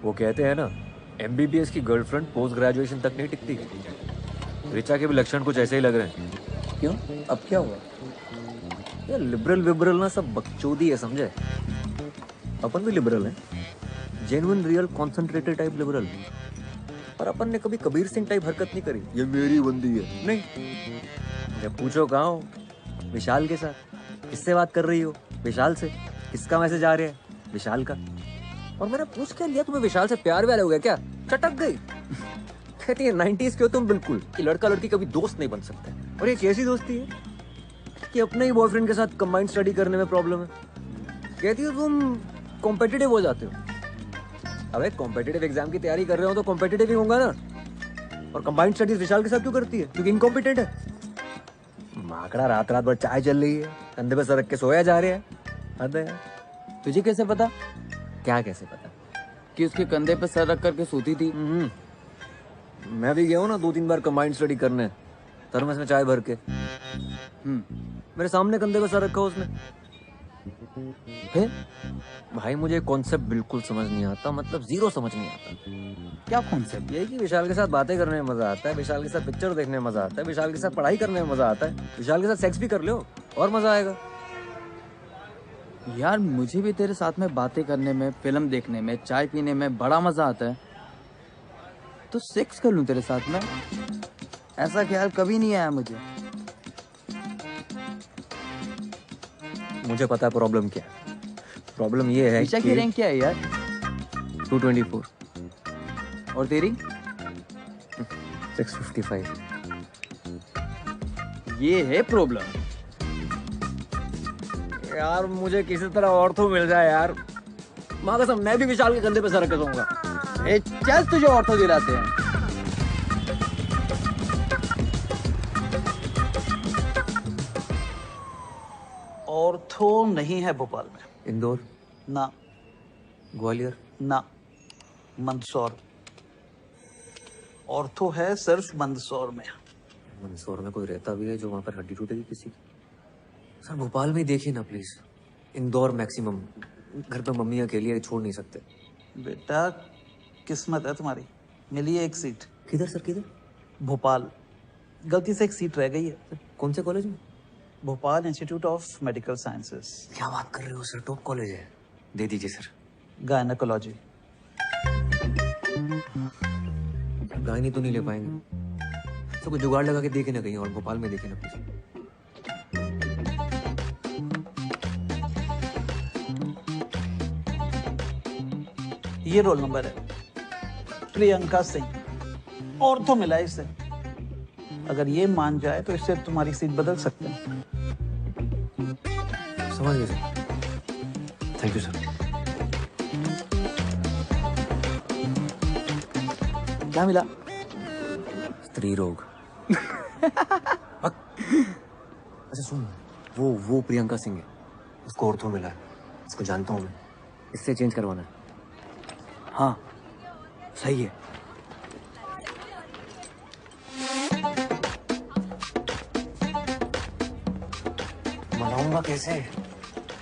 वो कहते हैं ना, एमबीबीएस की गर्लफ्रेंड पोस्ट ग्रेजुएशन तक नहीं टिकती। ऋचा के भी लक्षण कुछ ऐसे ही लग रहे हैं। क्यों? अब क्या हुआ? ये लिबरल विबरल ना सब बकचोदी है, समझे? अपन भी लिबरल है, genuine real concentrated type liberal. पर अपन ने कभी कबीर सिंह टाइप हरकत नहीं करी, ये मेरी बंदी है, नहीं। जब पूछो कहाँ हो, विशाल के साथ। किससे बात कर रही हो? विशाल से। किसका मैसेज आ रहा है? विशाल का। और मैंने पूछ के लिया, तुम्हें विशाल से प्यार व्यार हो गया क्या? चटक गई। कहती है 90s के हो तुम बिल्कुल, कि लड़का लड़की कभी दोस्त नहीं बन सकते। और ये कैसी दोस्ती है कि अपने ही बॉयफ्रेंड के साथ कंबाइंड स्टडी करने में प्रॉब्लम है। कहती हो तुम कॉम्पिटिटिव हो जाते हो। अबे कॉम्पिटिटिव एग्जाम की तैयारी कर रहे हो तो कॉम्पिटिटिव ही होगा ना। और कंबाइंड स्टडीज विशाल के साथ क्यों करती है? क्योंकि इनकॉम्पिटेंट है। माकड़ा रात रात भर चाय चल रही है, कंधे पे सर रख के सोया जा रहा है। हद है। तुझे कैसे पता? क्या कैसे पता? कि उसके कंधे पे सर रख करके सोती थी। मैं भी गया हूँ ना 2-3 बार कंबाइंड स्टडी करने, थर्मस में चाय भर के। मेरे सामने कंधे पे सर रखा उसने। फिर भाई मुझे कॉन्सेप्ट बिल्कुल समझ नहीं आता, मतलब जीरो समझ नहीं आता। क्या कॉन्सेप्ट? यही कि विशाल के साथ बातें करने में मजा आता है, विशाल के साथ पिक्चर देखने में मजा आता है, विशाल के साथ पढ़ाई करने में मजा आता है, विशाल के साथ सेक्स भी कर लो और मजा आएगा। यार मुझे भी तेरे साथ में बातें करने में, फिल्म देखने में, चाय पीने में बड़ा मजा आता है। तो सेक्स कर लूं तेरे साथ में? ऐसा ख्याल कभी नहीं आया मुझे। मुझे पता है प्रॉब्लम क्या है। प्रॉब्लम ये है ऋचा कि की रैंक क्या है यार? 224 और तेरी? 655। ये है प्रॉब्लम। यार मुझे किसी तरह ऑर्थो मिल जाए यार, माँ कसम मैं भी विशाल के कंधे पे सर रख के सोऊंगा। ए चल तुझे ऑर्थो दिलाते हैं। ऑर्थो नहीं है भोपाल में। इंदौर, ना, ग्वालियर, ना, मंदसौर। ऑर्थो है सिर्फ मंदसौर में। मंदसौर में कोई रहता भी है जो वहां पर हड्डी टूटेगी किसी की? सर भोपाल में ही देखिए ना प्लीज। इंदौर मैक्सिमम, घर पे मम्मी अकेली है, छोड़ नहीं सकते। बेटा किस्मत है तुम्हारी, मिली है एक सीट। किधर सर, किधर? भोपाल। गलती से एक सीट रह गई है। कौन से कॉलेज में? Bhopal institute of medical sciences. क्या बात कर रहे हो सर, टॉप कॉलेज है। दे दीजिए सर। गायनेकोलॉजी। गायनी तो नहीं ले पाएंगे, तो कुछ जुगाड़ लगा के देखे ना कहीं और, भोपाल में देखे ना प्लीज। ये रोल नंबर है, प्रियंका सिंह। ऑर्थो मिला है इसे। अगर ये मान जाए तो इससे तुम्हारी सीट बदल सकते हैं। समझ गए सर, थैंक यू सर। क्या मिला? स्त्री रोग। अच्छा सुन, वो प्रियंका सिंह है, उसको ऑर्थो मिला है, इसको जानता हूँ मैं, इससे चेंज करवाना है। हाँ सही है। मनाऊंगा कैसे?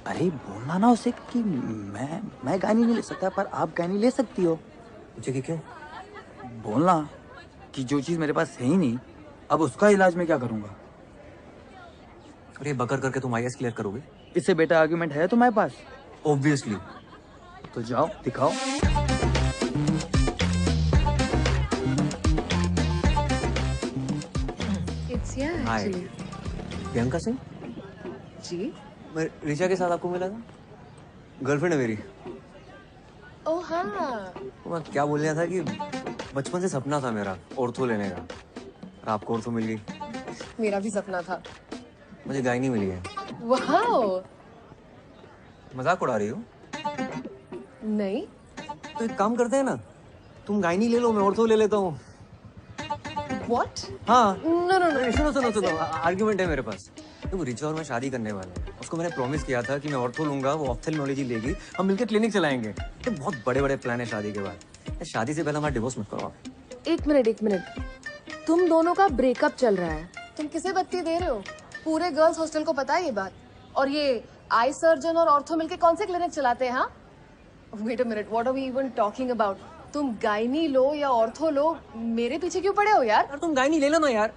अरे बोलना ना उसे कि मैं गानी नहीं ले सकता पर आप गानी ले सकती हो। मुझे कि क्यों? बोलना कि जो चीज मेरे पास है ही नहीं, अब उसका इलाज मैं क्या करूंगा। और ये बकर करके तुम आईएएस क्लियर करोगे? इससे बेटा आर्गुमेंट है तुम्हारे पास? ऑब्वियसली। तो जाओ दिखाओ। हाय प्रियंका सिंह जी। मैं ऋचा के साथ आपको मिला था, गर्लफ्रेंड है मेरी। ओह हाँ। तो मैं क्या बोल रहा था कि बचपन से सपना था मेरा ऑर्थो लेने का, और आपको ऑर्थो मिल गई। मेरा भी सपना था। मुझे गायनी मिली है। वाओ। मजाक उड़ा रही हो? नहीं। तो एक काम करते हैं ना, तुम गायनी ले लो, मैं ऑर्थो ले लेता हूँ। What? हाँ। No, no, no. सुनो आर्ग्यूमेंट है मेरे पास। तो रिचा और मैं शादी करने वाले हैं, उसको मैंने प्रॉमिस किया था कि मैं ऑर्थो लूंगा, वो ऑप्थेल्मोलॉजी लेगी, हम मिलकर क्लिनिक चलाएंगे। तो बहुत बड़े बड़े प्लान है शादी के बाद। शादी से पहले हमारा डिवोर्स मत करो आप। एक मिनट। तुम दोनों का ब्रेकअप चल रहा है, तुम किसे बत्ती दे रहे हो? पूरे गर्ल्स हॉस्टल को पता है ये बात। और ये आई सर्जन और ऑर्थो मिलके कौन से क्लिनिक चलाते हैं? हाँ Wait a minute, what are we even talking about? तुम गायनी लो या ऑर्थो लो, मेरे पीछे क्यों पड़े हो यार? यार तुम गायनी ले लो ना यार,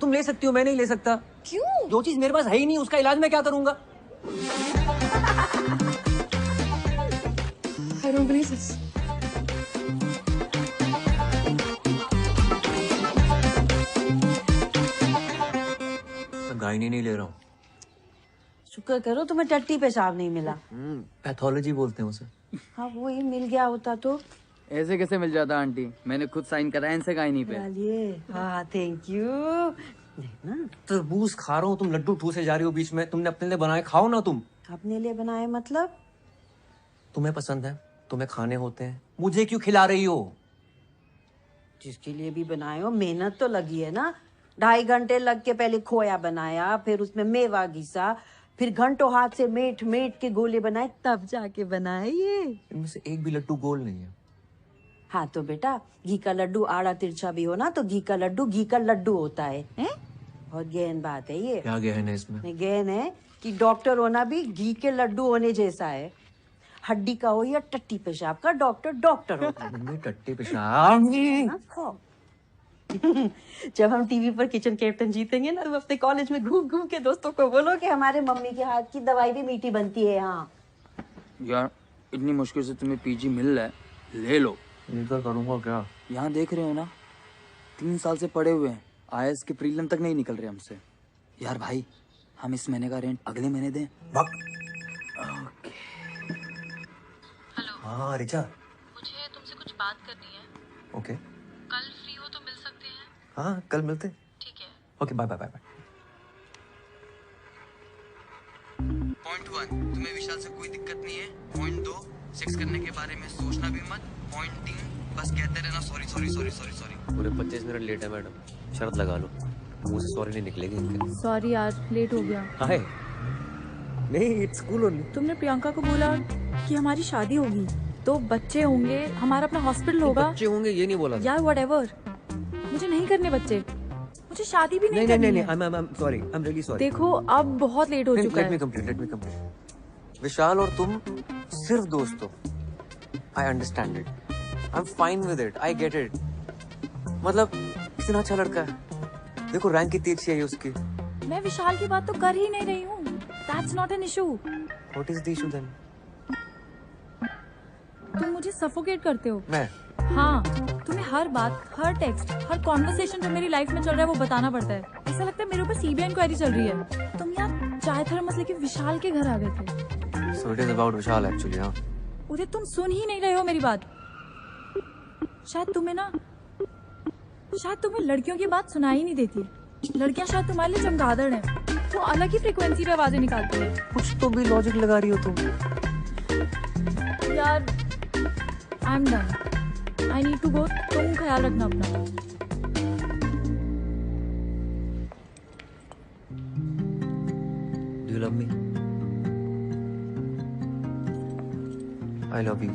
तुम ले सकती हो, मैं नहीं ले सकता। क्यों? जो चीज मेरे पास है ही नहीं उसका इलाज मैं क्या करूंगा? I don't believe this. मैं गायनी नहीं ले रहा हूँ। शुक्र करो तुम्हें टट्टी पेशाब नहीं मिला। पैथोलॉजी बोलते हैं उसे। हाँ वो ही मिल गया होता तो। ऐसे कैसे मिल जाता आंटी, मैंने खुद साइन कराया इनसे गायनी पे। डालिए। हाँ थैंक यू। देखना तरबूज खा रहा हूँ, तुम लड्डू ठूसे जा रही हो बीच में। तुमने अपने लिए बनाए, खाओ ना तुम। अपने लिए बनाए मतलब? तुम्हें पसंद है, तुम्हें खाने होते हैं, मुझे क्यों खिला रही हो? जिसके लिए भी बनाए हो मेहनत तो लगी है ना। 2.5 घंटे लग के पहले खोया बनाया, फिर उसमें मेवा घिसा, फिर घंटों हाथ से मेट मेट के गोले बनाए, तब जाके बनाए ये। इनमें से एक भी लड्डू गोल नहीं है। हाँ तो बेटा घी का लड्डू आड़ा तिरछा भी हो ना तो घी का लड्डू घी का लड्डू होता है? बहुत गहन बात है ये। क्या गहन है इसमें? नहीं, गहन है कि डॉक्टर होना भी घी के लड्डू होने जैसा है। हड्डी का हो या टट्टी पेशाब का, डॉक्टर डॉक्टर होता है। मम्मी टट्टी पेशाब। हाँ, खाओ। जब हम टीवी पर किचन कैप्टन जीतेंगे ना, तो अपने कॉलेज में घूम घूम के दोस्तों को बोलो कि हमारे मम्मी के हाथ की दवाई भी मीठी बनती है। हाँ यार इतनी मुश्किल से तुम्हें पीजी मिल रहा है, ले लो। इनका करूंगा क्या? यहाँ देख रहे हो ना, 3 साल से पड़े हुए हैं, आईएएस के प्रीलिम तक नहीं निकल रहे हमसे। यार भाई हम इस महीने का रेंट अगले महीने दें। हाँ रिचा, मुझे तुमसे कुछ बात करनी है। ओके। कल फ्री हो तो मिल सकते हैं? हाँ कल मिलते। ठीक है। Okay bye bye bye bye. Point 1, तुम्हें विशाल से कोई दिक्कत नहीं है। पॉइंट 2, सेक्स करने के बारे में सोचना भी मत। पॉइंट 3, बस कहते रहना sorry sorry sorry sorry sorry. पूरे 25 मिनट लेट है मैडम, शर्त लगा लो, मुंह से सॉरी नहीं निकलेगी इनके। सॉरी यार, लेट हो गया। हाय नहीं, इट्स कूल ओनली। तुमने प्रियंका को बोला कि हमारी शादी होगी तो बच्चे होंगे, हमारा अपना हॉस्पिटल होगा। बच्चे होंगे ये नहीं बोला। यार व्हाटएवर, मुझे नहीं करने बच्चे, मुझे शादी भी नहीं करनी है। I'm sorry, I'm really sorry। देखो अब बहुत लेट हो चुका Let me है। complete। विशाल और तुम सिर्फ दोस्त हो। I understand it। I'm fine with it। I get it। मतलब इतना अच्छा लड़का है। देखो रैंक कितनी अच्छी है उसकी। मैं विशाल की बात तो कर ही नहीं रही हूँ। That's not an issue। What is the issue then? तुम मुझे सफोकेट करते हो। मैं? हाँ, तुम्हें हर बात, हर टेक्स्ट, हर कॉन्वर्सेशन जो मेरी लाइफ में चल रहा है वो बताना पड़ता है। ऐसा लगता है मेरे ऊपर सीबीआई इंक्वायरी चल रही है। तुम यार चाय थर्मस लेके विशाल के घर आ गए थे। So it is about Vishal actually, हाँ। उदय तुम सुन ही नहीं रहे हो मेरी बात। शायद तुम्हें लड़कियों की बात सुनाई नहीं देती। लड़कियां शायद तुम्हारे लिए चमगादड़ हैं, वो अलग ही फ्रीक्वेंसी पे आवाजें निकालती है। कुछ तो भी लॉजिक लगा रही हो तुम। यार I am done, I need to go. तुम ख्याल रखना अपना। Do you love me? I love you।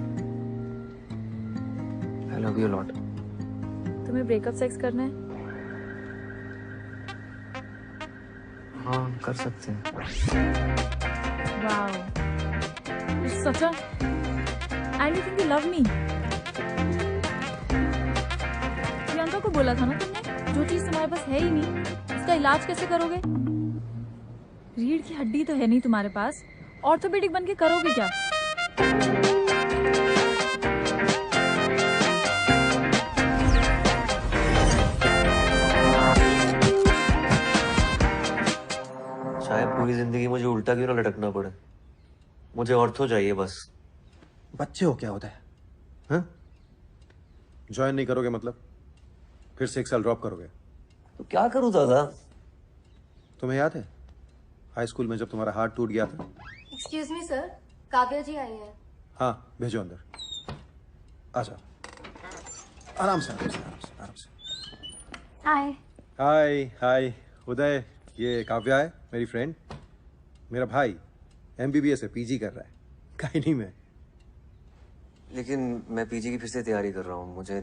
I love you a lot। तुम्हें ब्रेकअप सेक्स करना है? हाँ कर सकते हैं। वाओ, सच है? And you think you love me? Priyanka को बोला था ना तुमने, जो चीज तुम्हारे पास है ही नहीं उसका इलाज कैसे करोगे? रीढ़ की हड्डी तो है नहीं तुम्हारे पास, ऑर्थोपेडिक बन के करोगे क्या? शायद पूरी जिंदगी मुझे उल्टा क्यों ना लटकना पड़े, मुझे ऑर्थो चाहिए बस। बच्चे हो क्या होता है? हाँ? ज्वाइन नहीं करोगे मतलब? फिर से 1 साल ड्रॉप करोगे? तो क्या करूं दादा? तुम्हें याद है हाई स्कूल में जब तुम्हारा हार्ट टूट गया था? एक्सक्यूज मी सर, काव्या जी आई हैं। हाँ भेजो अंदर। आ जाओ, आराम से आराम से आराम से आराम से। हाय। हाय हाय उदय, ये काव्या है मेरी फ्रेंड। मेरा भाई MBBS है, PG कर रहा है गायनी में। लेकिन मैं पीजी की फिर से तैयारी कर रहा हूँ, मुझे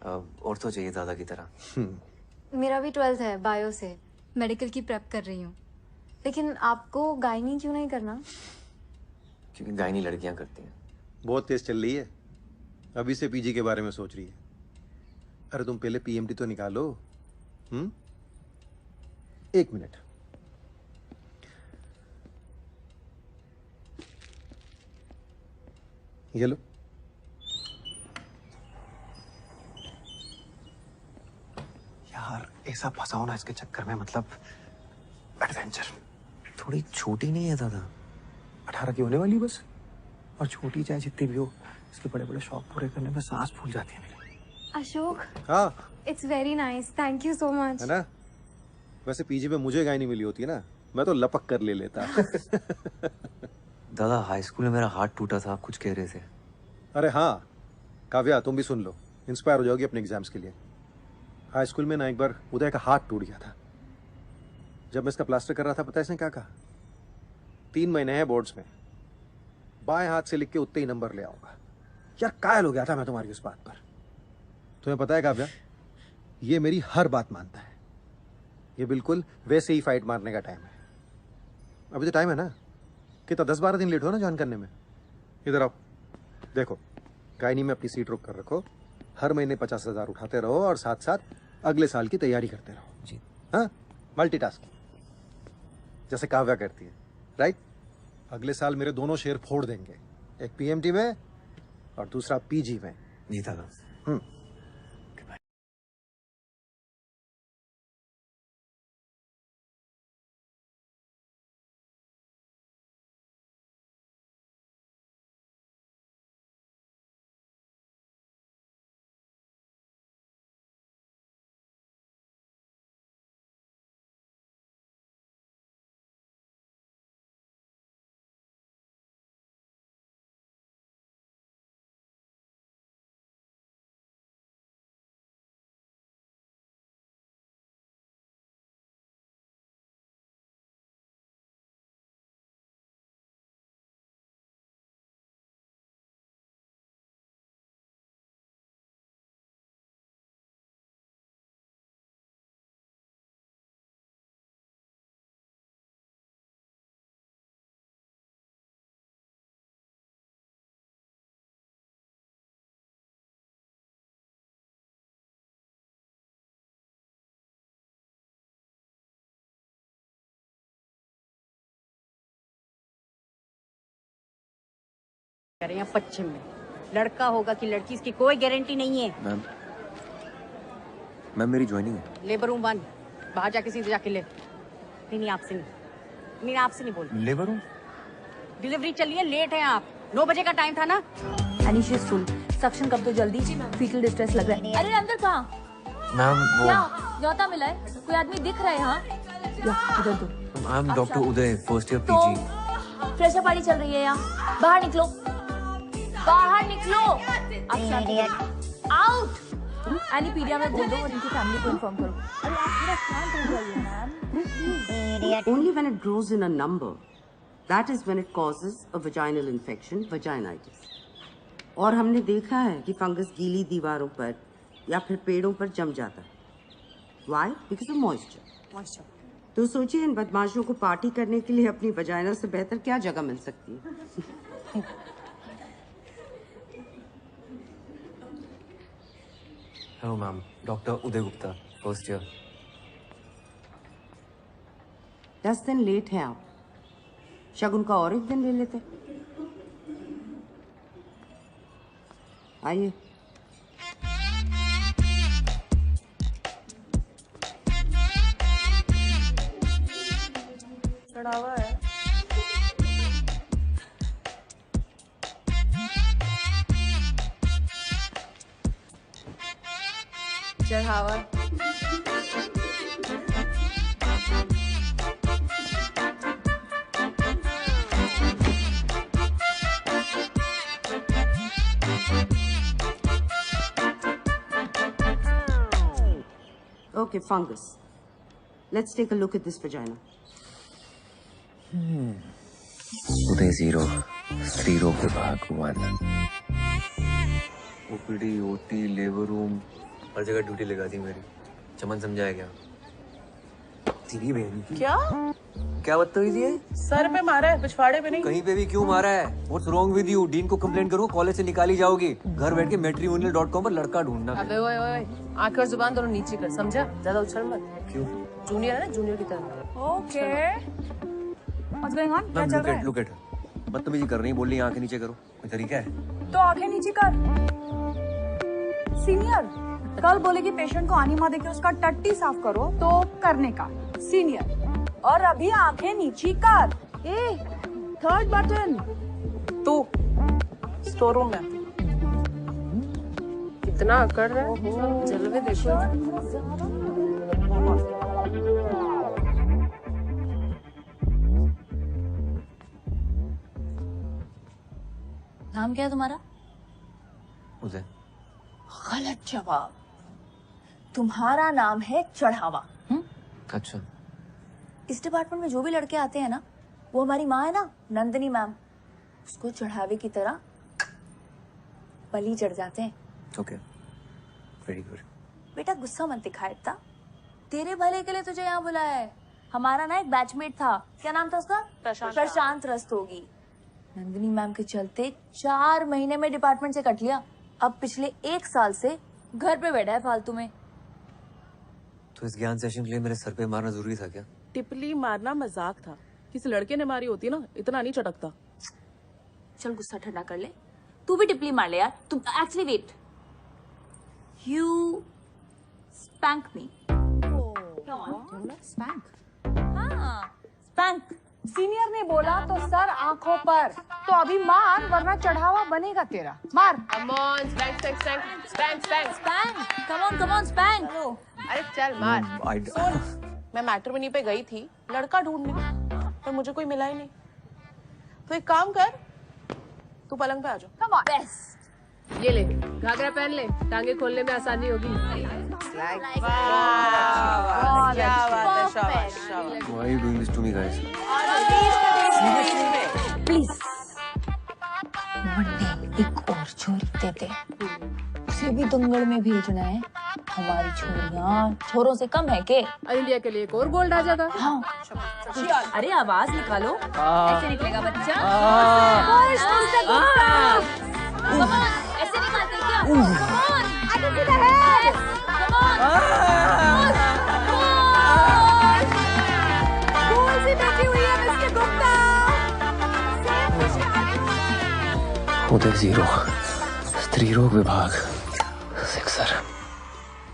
ऑर्थो चाहिए दादा की तरह। मेरा भी 12th है, बायो से मेडिकल की प्रेप कर रही हूँ। लेकिन आपको गायनी क्यों नहीं करना? क्योंकि गायनी लड़कियां करती हैं, बहुत तेज चल रही है, अभी से पीजी के बारे में सोच रही है। अरे तुम पहले पीएमटी तो निकालो। 1 मिनट। ये लो। यार ऐसा फंसाओ ना इसके चक्कर में, मतलब एडवेंचर। थोड़ी छोटी नहीं है दादा? 18 की होने वाली बस, और छोटी चाहे जितनी भी हो, इसके बड़े बड़े शौक पूरे करने में सांस फूल जाती है मेरी। अशोक, हाँ it's very nice, thank you so much. है ना? वैसे पीजी में मुझे गाय नहीं मिली होती ना, मैं तो लपक कर ले लेता। दादा हाई स्कूल में मेरा हाथ टूटा था, आप कुछ कह रहे थे। अरे हाँ काव्या, तुम भी सुन लो, इंस्पायर हो जाओगी अपने एग्जाम्स के लिए। हाई स्कूल में ना एक बार उदय का हाथ टूट गया था। जब मैं इसका प्लास्टर कर रहा था, पता है इसने क्या कहा? 3 महीने हैं बोर्ड्स में, बाएं हाथ से लिख के उतने ही नंबर ले आऊंगा। यार कायल हो गया था मैं तुम्हारी उस बात पर। तुम्हें पता है काव्या, ये मेरी हर बात मानता है। ये बिल्कुल वैसे ही फाइट मारने का टाइम है। अभी तो टाइम है ना, कितना 10-12 दिन लेट हो ना ज्वाइन करने में। इधर आओ, देखो गायनी में अपनी सीट रोक कर रखो, हर महीने 50,000 उठाते रहो और साथ साथ अगले साल की तैयारी करते रहो जी। हाँ, मल्टीटास्किंग जैसे काव्या करती है, राइट? अगले साल मेरे दोनों शेयर फोड़ देंगे, एक पीएमटी में और दूसरा पीजी में। जी दादा। यहाँ पश्चिम में लड़का होगा कि लड़की, इसकी कोई गारंटी नहीं है। मैम मेरी ज्वाइनिंग है। लेबर रूम 1, बाहर जाके सीधे जाके ले। नहीं आपसे नहीं आपसे नहीं बोल। Labour room? डिलीवरी चलिए, लेट है आप। 9 बजे का टाइम था ना। एनीशियस फुल सक्शन कब तो जल्दी, फीटल डिस्ट्रेस लग रहा है। अरे अंदर कहाँ? मैम वो क्या न्योता मिला है? कोई आदमी दिख रहा है यहाँ? इधर दो। आई am doctor Uday, first year तो पीजी। फ्रेशर पार्टी चल रही है यहाँ, बाहर निकलो, बाहर निकलो। आउट। एनीपीडिया में बोल दो और इनकी फैमिली को इन्फॉर्म करो। अरे आप पूरा शांत हो जाइए ma'am. Only when it grows in a number, that is when it causes a vaginal infection, vaginitis. और हमने देखा है कि फंगस गीली दीवारों पर या फिर पेड़ों पर जम जाता है। Why? Because of moisture. तो सोचिए इन बदमाशों को पार्टी करने के लिए अपनी वजाइना से बेहतर क्या जगह मिल सकती है। हेलो मैम, डॉक्टर उदय गुप्ता, फर्स्ट ईयर। 10 दिन लेट हैं आप, शगुन का और एक दिन ले लेते। आइए। चढ़ावा है। चढ़ावा। Okay, fungus. Let's take a look at this vagina. उदय 0, स्त्री रोग विभाग 1। ओपीडी, ओटी, लेबर रूम, हर जगह ड्यूटी लगा दी मेरी। चमन समझाया क्या? तेरी बहन की। क्या क्या बदतमीजी है? सर पे मारा है, पिछवाड़े पे नहीं। कहीं पे भी क्यों मारा है? What's wrong with you? Dean को कंप्लेन करो, कॉलेज से निकाली जाओगी। घर बैठ के matrimonial.com पर लड़का ढूंढना। अबे ओए ओए, आंख और जुबान दोनों नीचे कर, समझा? ज्यादा उछल मत। क्यों? जूनियर है ना, जूनियर की तरह। Okay what's going on? क्या चल रहा है? लुक एट बदतमीजी कर रही, बोल रही आंखें नीचे करो, कोई तरीका है? तो आंखें नीचे कर। सीनियर कल बोलेगी पेशेंट को आनी माँ देके उसका टट्टी साफ करो तो करने का सीनियर, और अभी आंखें नीची कर। ए, थर्ड बटन। तू स्टोर रूम में कितना अकड़ रहा है, जलवे देखो। नाम क्या है तुम्हारा? उदय। गलत जवाब, तुम्हारा नाम है चढ़ावा। अच्छा। इस डिपार्टमेंट में जो भी लड़के आते हैं ना, वो हमारी माँ है ना, नंदिनी मैम, उसको चढ़ावे की तरह बलि चढ़ जाते हैं। Okay, very good. बेटा गुस्सा मत दिखा इतना, तेरे भले के लिए तुझे यहाँ बुलाया है। हमारा ना एक बैचमेट था, क्या नाम था उसका? प्रशांत रस्तोगी। नंदिनी मैम के चलते 4 महीने में डिपार्टमेंट से कट लिया, अब पिछले 1 साल से घर पे बैठा है फालतू में। तो इस ज्ञान सेशन के लिए मेरे सर पे मारना जरूरी था क्या? टिपली मारना मजाक था, किसी लड़के ने मारी होती ना इतना नहीं चटकता। चल गुस्सा ठंडा कर ले, तू भी टिपली मार ले यार। तू actually wait, you spank me. Spank? हाँ स्पैंक। सीनियर ने बोला तो सर आंखों पर, तो अभी मार वरना चढ़ावा बनेगा तेरा। मार। Come on, spank, spank, spank, spank, spank. Spank, come on spank. अरे चल मार। सुन, मैं मैट्रिमोनी पे गई थी लड़का ढूंढने, पर मुझे कोई मिला ही नहीं। तो एक काम कर, तू पलंग पे आ जाओ। Come on. Best. ये ले, घाघरा पहन ले, टांगे खोलने में आसानी होगी। Why are you doing this to me, guys? Please Monday एक और छोरी दे दे, उसे भी दंगल में भेजना है। हमारी छोरियां छोरों से कम है के? इंडिया के लिए एक और गोल्ड आ जाएगा। हाँ। अरे आवाज निकालो, ऐसे निकलेगा बच्चा। ऐसे निकालते क्या? आगे किधर है? कौन सी बैठी हुई है मिस्टर गुप्ता? उदय 0, स्त्री रोग विभाग, सिक्सर।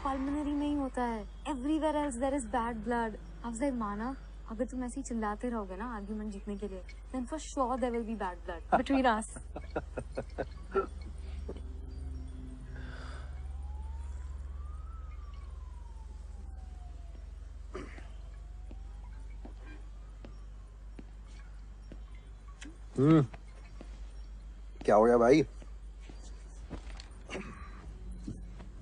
पल्मोनरी में ही होता है, everywhere else there is bad blood. Afzal माना, अगर तुम ऐसे ही चिल्लाते रहोगे ना आर्गुमेंट जीतने के लिए, then for sure there will be bad blood between us. क्या हो गया भाई?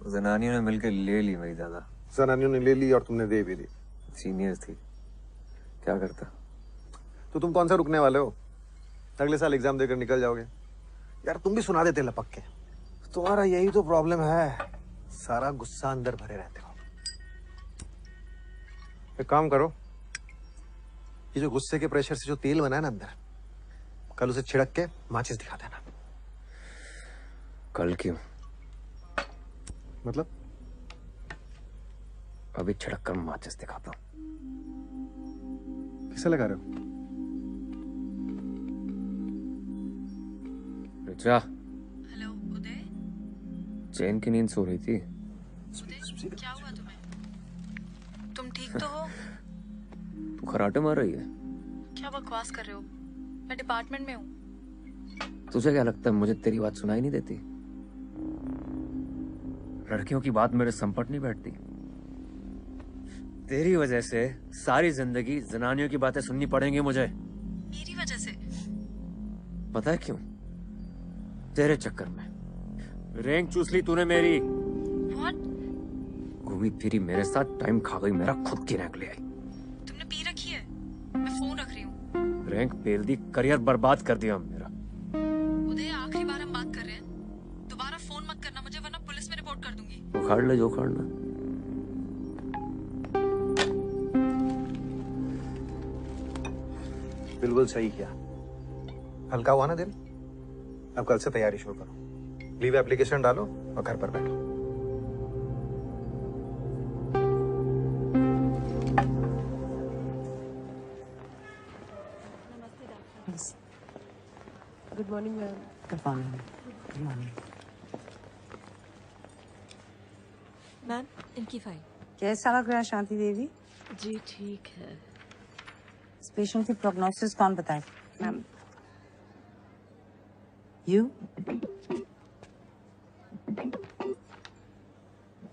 जनानियों ने मिलकर ले ली मेरी दादा। जनानियों ने ले ली और तुमने दे भी दी। सीनियर थी, क्या करता। तो तुम कौन सा रुकने वाले हो? अगले साल एग्जाम देकर निकल जाओगे। यार तुम भी सुना देते लपक के। तुम्हारा यही तो प्रॉब्लम है, सारा गुस्सा अंदर भरे रहते हो। एक काम करो, ये जो गुस्से के प्रेशर से जो तेल बना है ना अंदर, कल उसे छिड़क के माचिस दिखा देना। कल क्यों? मतलब? अभी छिड़क कर माचिस दिखाता हूँ। किसे लगा रहे हो? रिचा। हेलो उदय। चैन की नींद सो रही थी। उदय क्या हुआ तुम्हें? तुम ठीक तो हो? तू खराटे मार रही है? क्या बकवास कर रहे हो, मैं डिपार्टमेंट में हूँ। तुझे क्या लगता है मुझे तेरी बात सुनाई नहीं देती? लड़कियों की बात मेरे संपट नहीं बैठती। तेरी वजह से सारी जिंदगी जनानियों की बातें सुननी पड़ेंगी मुझे। मेरी वजह से? पता है क्यों? तेरे चक्कर में रैंक चूस ली तूने मेरी। What? घूमी फिरी मेरे साथ टाइम खा गई मेरा, खुद की रैंक ले आई। तुमने पी रखी है? मैं फोन रख रही हूँ। रैंक फेल दी, करियर बर्बाद कर दिया मेरा। उदय आखिरी बार हम बात कर रहे हैं, दोबारा फोन मत करना मुझे वरना पुलिस में रिपोर्ट कर दूंगी। उखाड़ ले जो उखाड़ना। बिल्कुल सही किया। हल्का हुआ ना दिल? अब कल से तैयारी शुरू करो। लीव एप्लीकेशन डालो और घर पर बैठो। Good morning ma'am. Good morning. Good morning. Ma'am इनकी फाइल। कैसा लग रहा है शांति देवी? जी ठीक है। इस पेशेंट की प्रोग्नोसिस कौन बताए? Ma'am. You?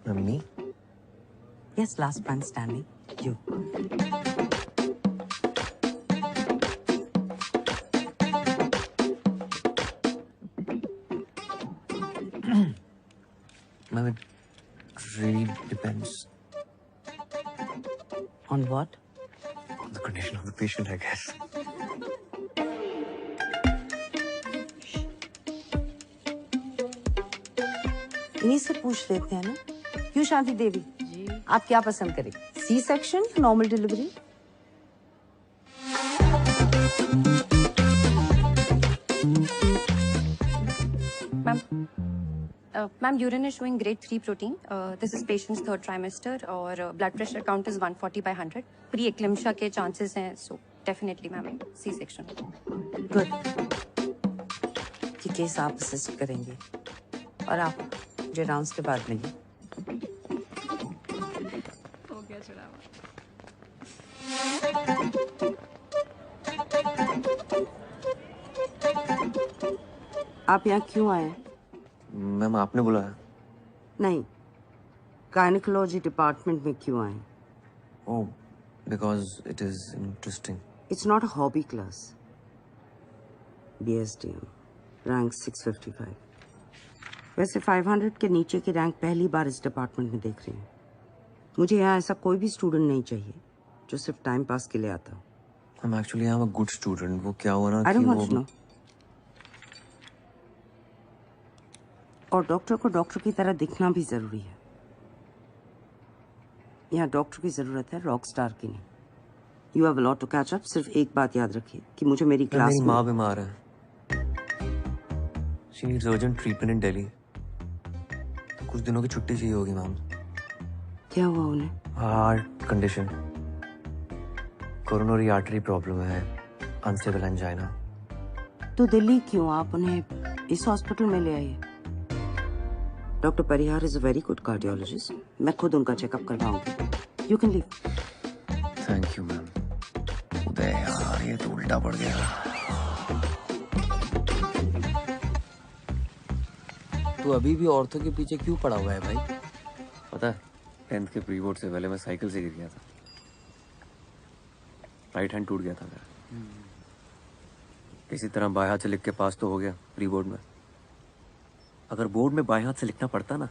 Mummy Yes, last man standing. You. Ma'am, it really depends On what? on the condition of the patient, I guess. इन्हीं से पूछ लेते हैं ना। क्यों शांति देवी? जी। आप क्या पसंद करें? सी सेक्शन या normal delivery? Ma'am, urine is showing grade 3 protein. This is patient's third trimester और blood pressure count is 140/100. Pre-eclampsia के chances हैं, so definitely ma'am C-section. Good. ये केस आप असिस्ट करेंगे और आप मुझे राउंड्स के बाद मिलिए। हो गया चढ़ावा। आप यहाँ क्यों आए हैं? मैम आपने बुलाया? नहीं, गायनेकोलॉजी डिपार्टमेंट में क्यों आए? Oh, because it is interesting. It's not a hobby class. BSDM, rank 655. वैसे 500 के नीचे की रैंक पहली बार इस डिपार्टमेंट में देख रही हूँ। मुझे यहाँ ऐसा कोई भी स्टूडेंट नहीं चाहिए जो सिर्फ टाइम पास के लिए आता हो। I'm actually I'm a good student. वो क्या हुआ ना I don't कि want वो to know. और डॉक्टर को डॉक्टर की तरह दिखना भी जरूरी है। यहाँ डॉक्टर की जरूरत है, रॉक स्टार की नहीं। You have a lot to catch up. सिर्फ एक बात याद रखिए कि मुझे मेरी क्लास मेरी में माँ बीमार है। She needs urgent treatment in Delhi. तो कुछ दिनों की छुट्टी चाहिए होगी मैम। क्या हुआ उन्हें? Heart condition, coronary artery problem है, अनस्टेबल एंजाइना। तो दिल्ली क्यों? आप उन्हें इस हॉस्पिटल में ले आइए। Doctor Parihar is a very good cardiologist. मैं खुद उनका चेकअप करवाऊंगी। You can leave. Thank you ma'am. Uday यार ये तो उल्टा पड़ गया। तू अभी भी औरतों के पीछे क्यों पड़ा हुआ है भाई? पता है 10th के प्री बोर्ड से पहले मैं साइकिल से गिर गया था। राइट हैंड टूट गया था मेरा। किसी तरह बाएं हाथ से लिख के पास तो हो गया प्री बोर्ड में। अगर बोर्ड में बाएं हाथ से लिखना पड़ता ना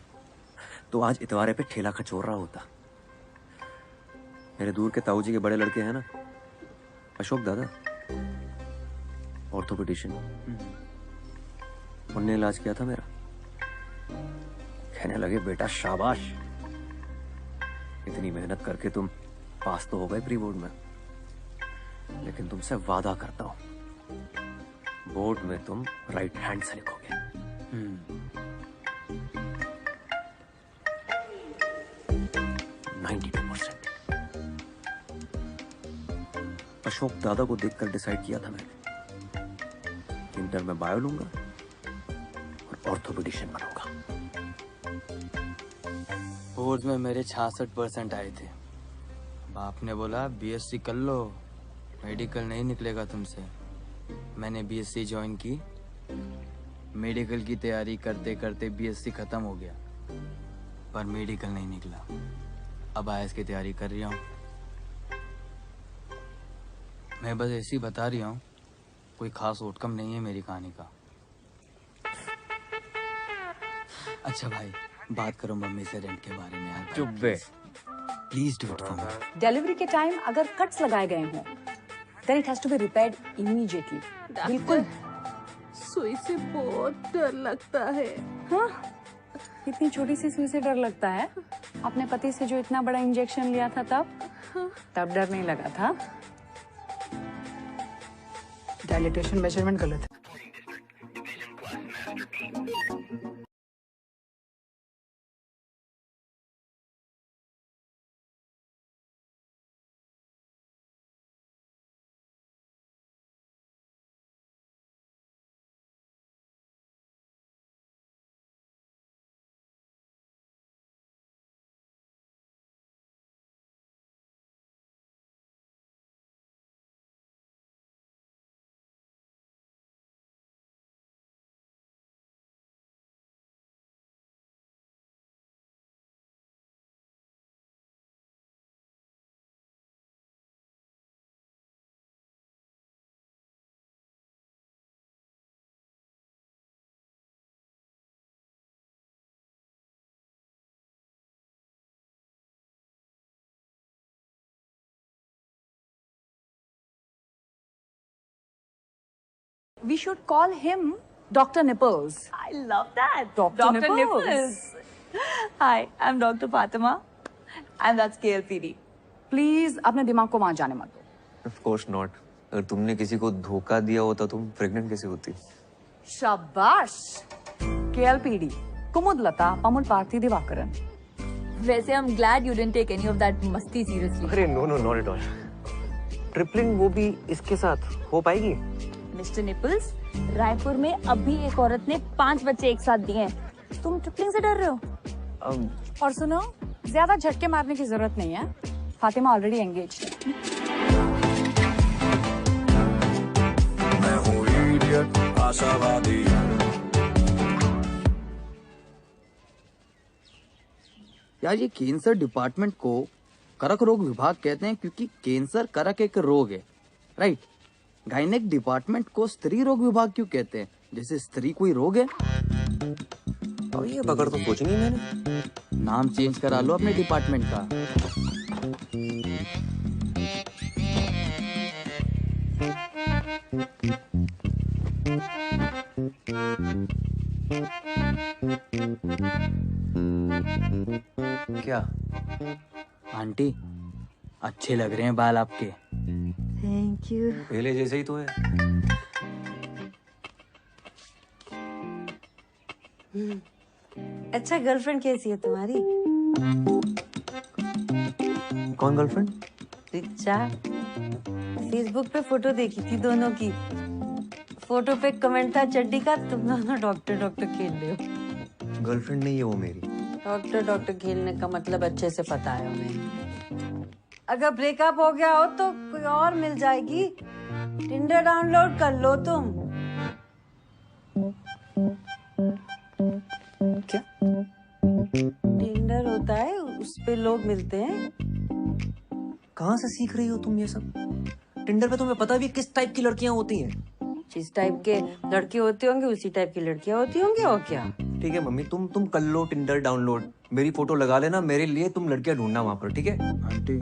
तो आज इतवारे पे ठेला खचोर रहा होता। मेरे दूर के ताऊ जी के बड़े लड़के हैं ना, अशोक दादा, ऑर्थोपेडिशियन, उनने इलाज किया था मेरा। कहने लगे बेटा शाबाश, इतनी मेहनत करके तुम पास तो हो गए प्री बोर्ड में, लेकिन तुमसे वादा करता हूं बोर्ड में तुम राइट हैंड से लिखोगे। 92%। अशोक दादा को देखकर डिसाइड किया था मैंने, इंटर में बायो लूंगा और ऑर्थोपेडिशियन बनूंगा। बोर्ड में मेरे 66% आए थे। बाप ने बोला बीएससी कर लो, मेडिकल नहीं निकलेगा तुमसे। मैंने बीएससी ज्वाइन की। मेडिकल की तैयारी करते करते बीएससी खत्म हो गया, पर मेडिकल नहीं निकला। अब आईएएस की तैयारी कर रहा हूँ। मैं बस ऐसे ही बता रही हूँ, कोई खास आउटकम नहीं है मेरी कहानी का। अच्छा भाई, बात करो मम्मी से रेंट के बारे में यार। चुप बे। Please do it for me. Delivery के टाइम अगर कट्स लगाए गए हों, then it has to be repaired immediately. बिल्कुल। सुई से बहुत डर लगता है। हाँ, इतनी छोटी सी सुई से डर लगता है? अपने पति से जो इतना बड़ा इंजेक्शन लिया था तब डर नहीं लगा था? डायलिटेशन मेजरमेंट गलत है। We should call him Dr. Nipples. I love that. Dr. Nipples. Hi, I'm Dr. Fatima. And that's KLPD. Please अपने दिमाग को वहां जाने मत दो। Of course not. अगर तुमने किसी को धोखा दिया होता तुम प्रेग्नेंट कैसे होती? शाबाश। KLPD कुमुदलता पमुल पार्थी दिवाकरन। वैसे I'm glad you didn't take any of that मस्ती seriously. अरे no, not at all. Tripling वो भी इसके साथ हो पाएगी? मिस्टर निपल्स, रायपुर में अभी एक औरत ने 5 बच्चे एक साथ दिए हैं। तुम ट्रिपलिंग से डर रहे हो? और सुनो, ज्यादा झटके मारने की जरूरत नहीं है। फातिमा ऑलरेडी एंगेज है। मैं हूँ इडियट आशावादी। यार ये कैंसर डिपार्टमेंट को करक रोग विभाग कहते हैं क्योंकि कैंसर करक एक रोग है, राइट? गायनेक डिपार्टमेंट को स्त्री रोग विभाग क्यों कहते हैं? जैसे स्त्री कोई रोग है? और ये बगड़ तो सोची नहीं मैंने। नाम चेंज करा लो अपने डिपार्टमेंट का। क्या? आंटी अच्छे लग रहे हैं बाल आपके। Thank you. पहले जैसे ही तो है। अच्छा, गर्लफ्रेंड कैसी है तुम्हारी? कौन गर्लफ्रेंड? रिचा। फेसबुक पे फोटो देखी थी दोनों की। फोटो पे कमेंट था चड्डी का, तुम दोनों डॉक्टर खेल रहे हो। गर्लफ्रेंड नहीं है वो मेरी। डॉक्टर खेलने का मतलब अच्छे से पता है उन्हें। अगर ब्रेकअप हो गया हो तो कोई और मिल जाएगी। टिंडर डाउनलोड कर लो तुम। क्या? टिंडर होता है, उस पे लोग मिलते हैं। कहाँ से सीख रही हो तुम ये सब? टिंडर पे तुम्हें पता भी किस टाइप की लड़कियां होती हैं? जिस टाइप के लड़के होते होंगे उसी टाइप की लड़कियां होती होंगी, और क्या। ठीक है मम्मी, तुम कर लो टिंडर डाउनलोड, मेरी फोटो लगा लेना, मेरे लिए तुम लड़कियां ढूंढना वहां पर, ठीक है? आंटी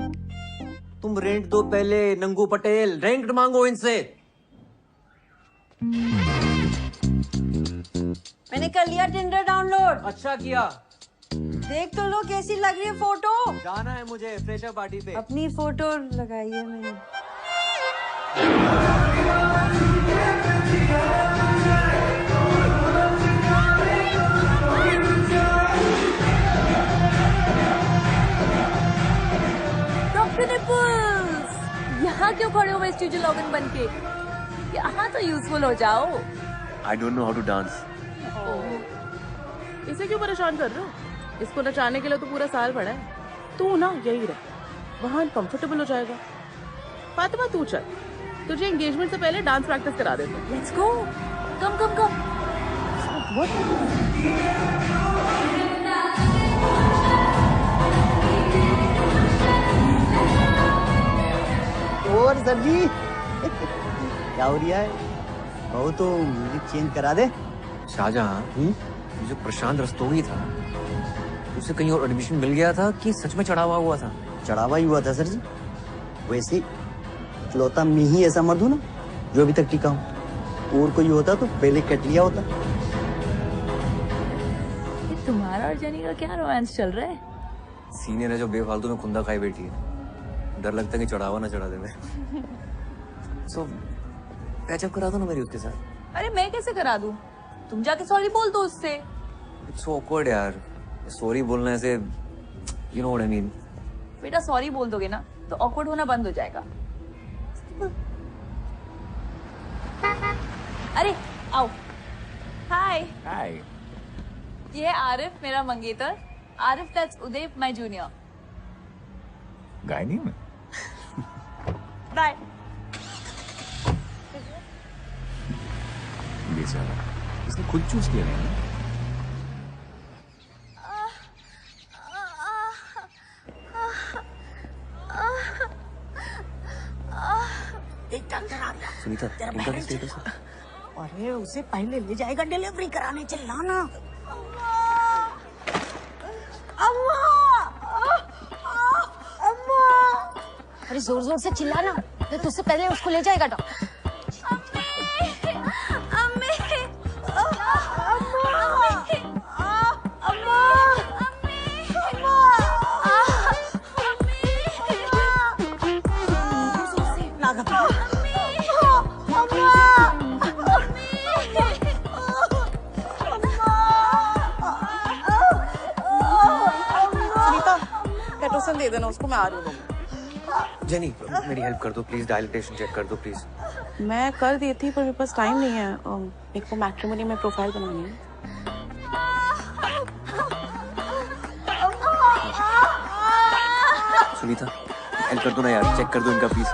तुम रेंट दो पहले। नंगू पटेल, रेंट मांगो इनसे। मैंने कर लिया टिंडर डाउनलोड। अच्छा किया। देख तो लो कैसी लग रही है फोटो। जाना है मुझे फ्रेशर पार्टी पे। अपनी फोटो लगाई है मैंने। डॉक्टर निपल्स, यहाँ क्यों खड़े हो स्टूडियो लॉगिन बन के? यहाँ तो यूजफुल हो जाओ। I don't know how to dance. इसे क्यों परेशान कर रहे हो? इसको नचाने के लिए तो पूरा साल पड़ा है। तू ना यही रह, वहाँ कंफर्टेबल हो जाएगा। फातिमा तू चल, तुझे एंगेजमेंट से पहले डांस प्रैक्टिस करा देते हैं। Let's go. कम। और सर जी क्या हो रहा है? कहो तो म्यूजिक चेंज करा दे। शाहजहां, जो प्रशांत रस्तोगी था उसे कहीं और एडमिशन मिल गया था कि सच में चढ़ावा हुआ था? चढ़ावा ही हुआ था सर जी। वैसे इकलौता मैं ही ऐसा मर्द हूं ना जो अभी तक टिका हूं। और कोई होता तो पहले कट लिया होता। ये तुम्हारा और जेनी का क्या रोमांस चल रहा है? सीनियर है जो बेफालतू में खुंदा खाई बैठी है। डर लगता है कि चढ़ावा ना चढ़ा दे मैं। सो पैचअप करा दो ना मेरी उसके साथ। अरे मैं कैसे करा दूं? तुम जाके सॉरी बोल दो उससे। इट्स ऑकवर्ड यार, सॉरी बोलने से, you know what I mean. बेटा सॉरी बोल दोगे ना तो ऑकवर्ड होना बंद हो जाएगा। अरे आओ। हाय। हाय। ये है आरिफ, मेरा मंगेतर। Arif that's Uday, my junior. Gynae में। बाय। बेचारा, इसने खुद चूज किया है ना। एक डॉक्टर आ गया। सुनीता, इनका क्या स्टेटस है? अरे उसे पहले ले जाएगा डिलीवरी कराने, चिल्ला ना। अम्मा, अम्मा। अरे जोर जोर से चिल्ला ना, तो तुझसे पहले उसको ले जाएगा डॉक्टर। पेट्रोसन दे देना उसको, मैं आ रही हूँ। जेनी, मेरी हेल्प कर दो प्लीज, डायलिटेशन चेक कर दो प्लीज। मैं कर दी थी पर मेरे पास टाइम नहीं है। मेरे को मैट्रिमोनी में प्रोफाइल बनानी है। सुनीता, हेल्प कर दो ना यार, चेक कर दो इनका प्लीज।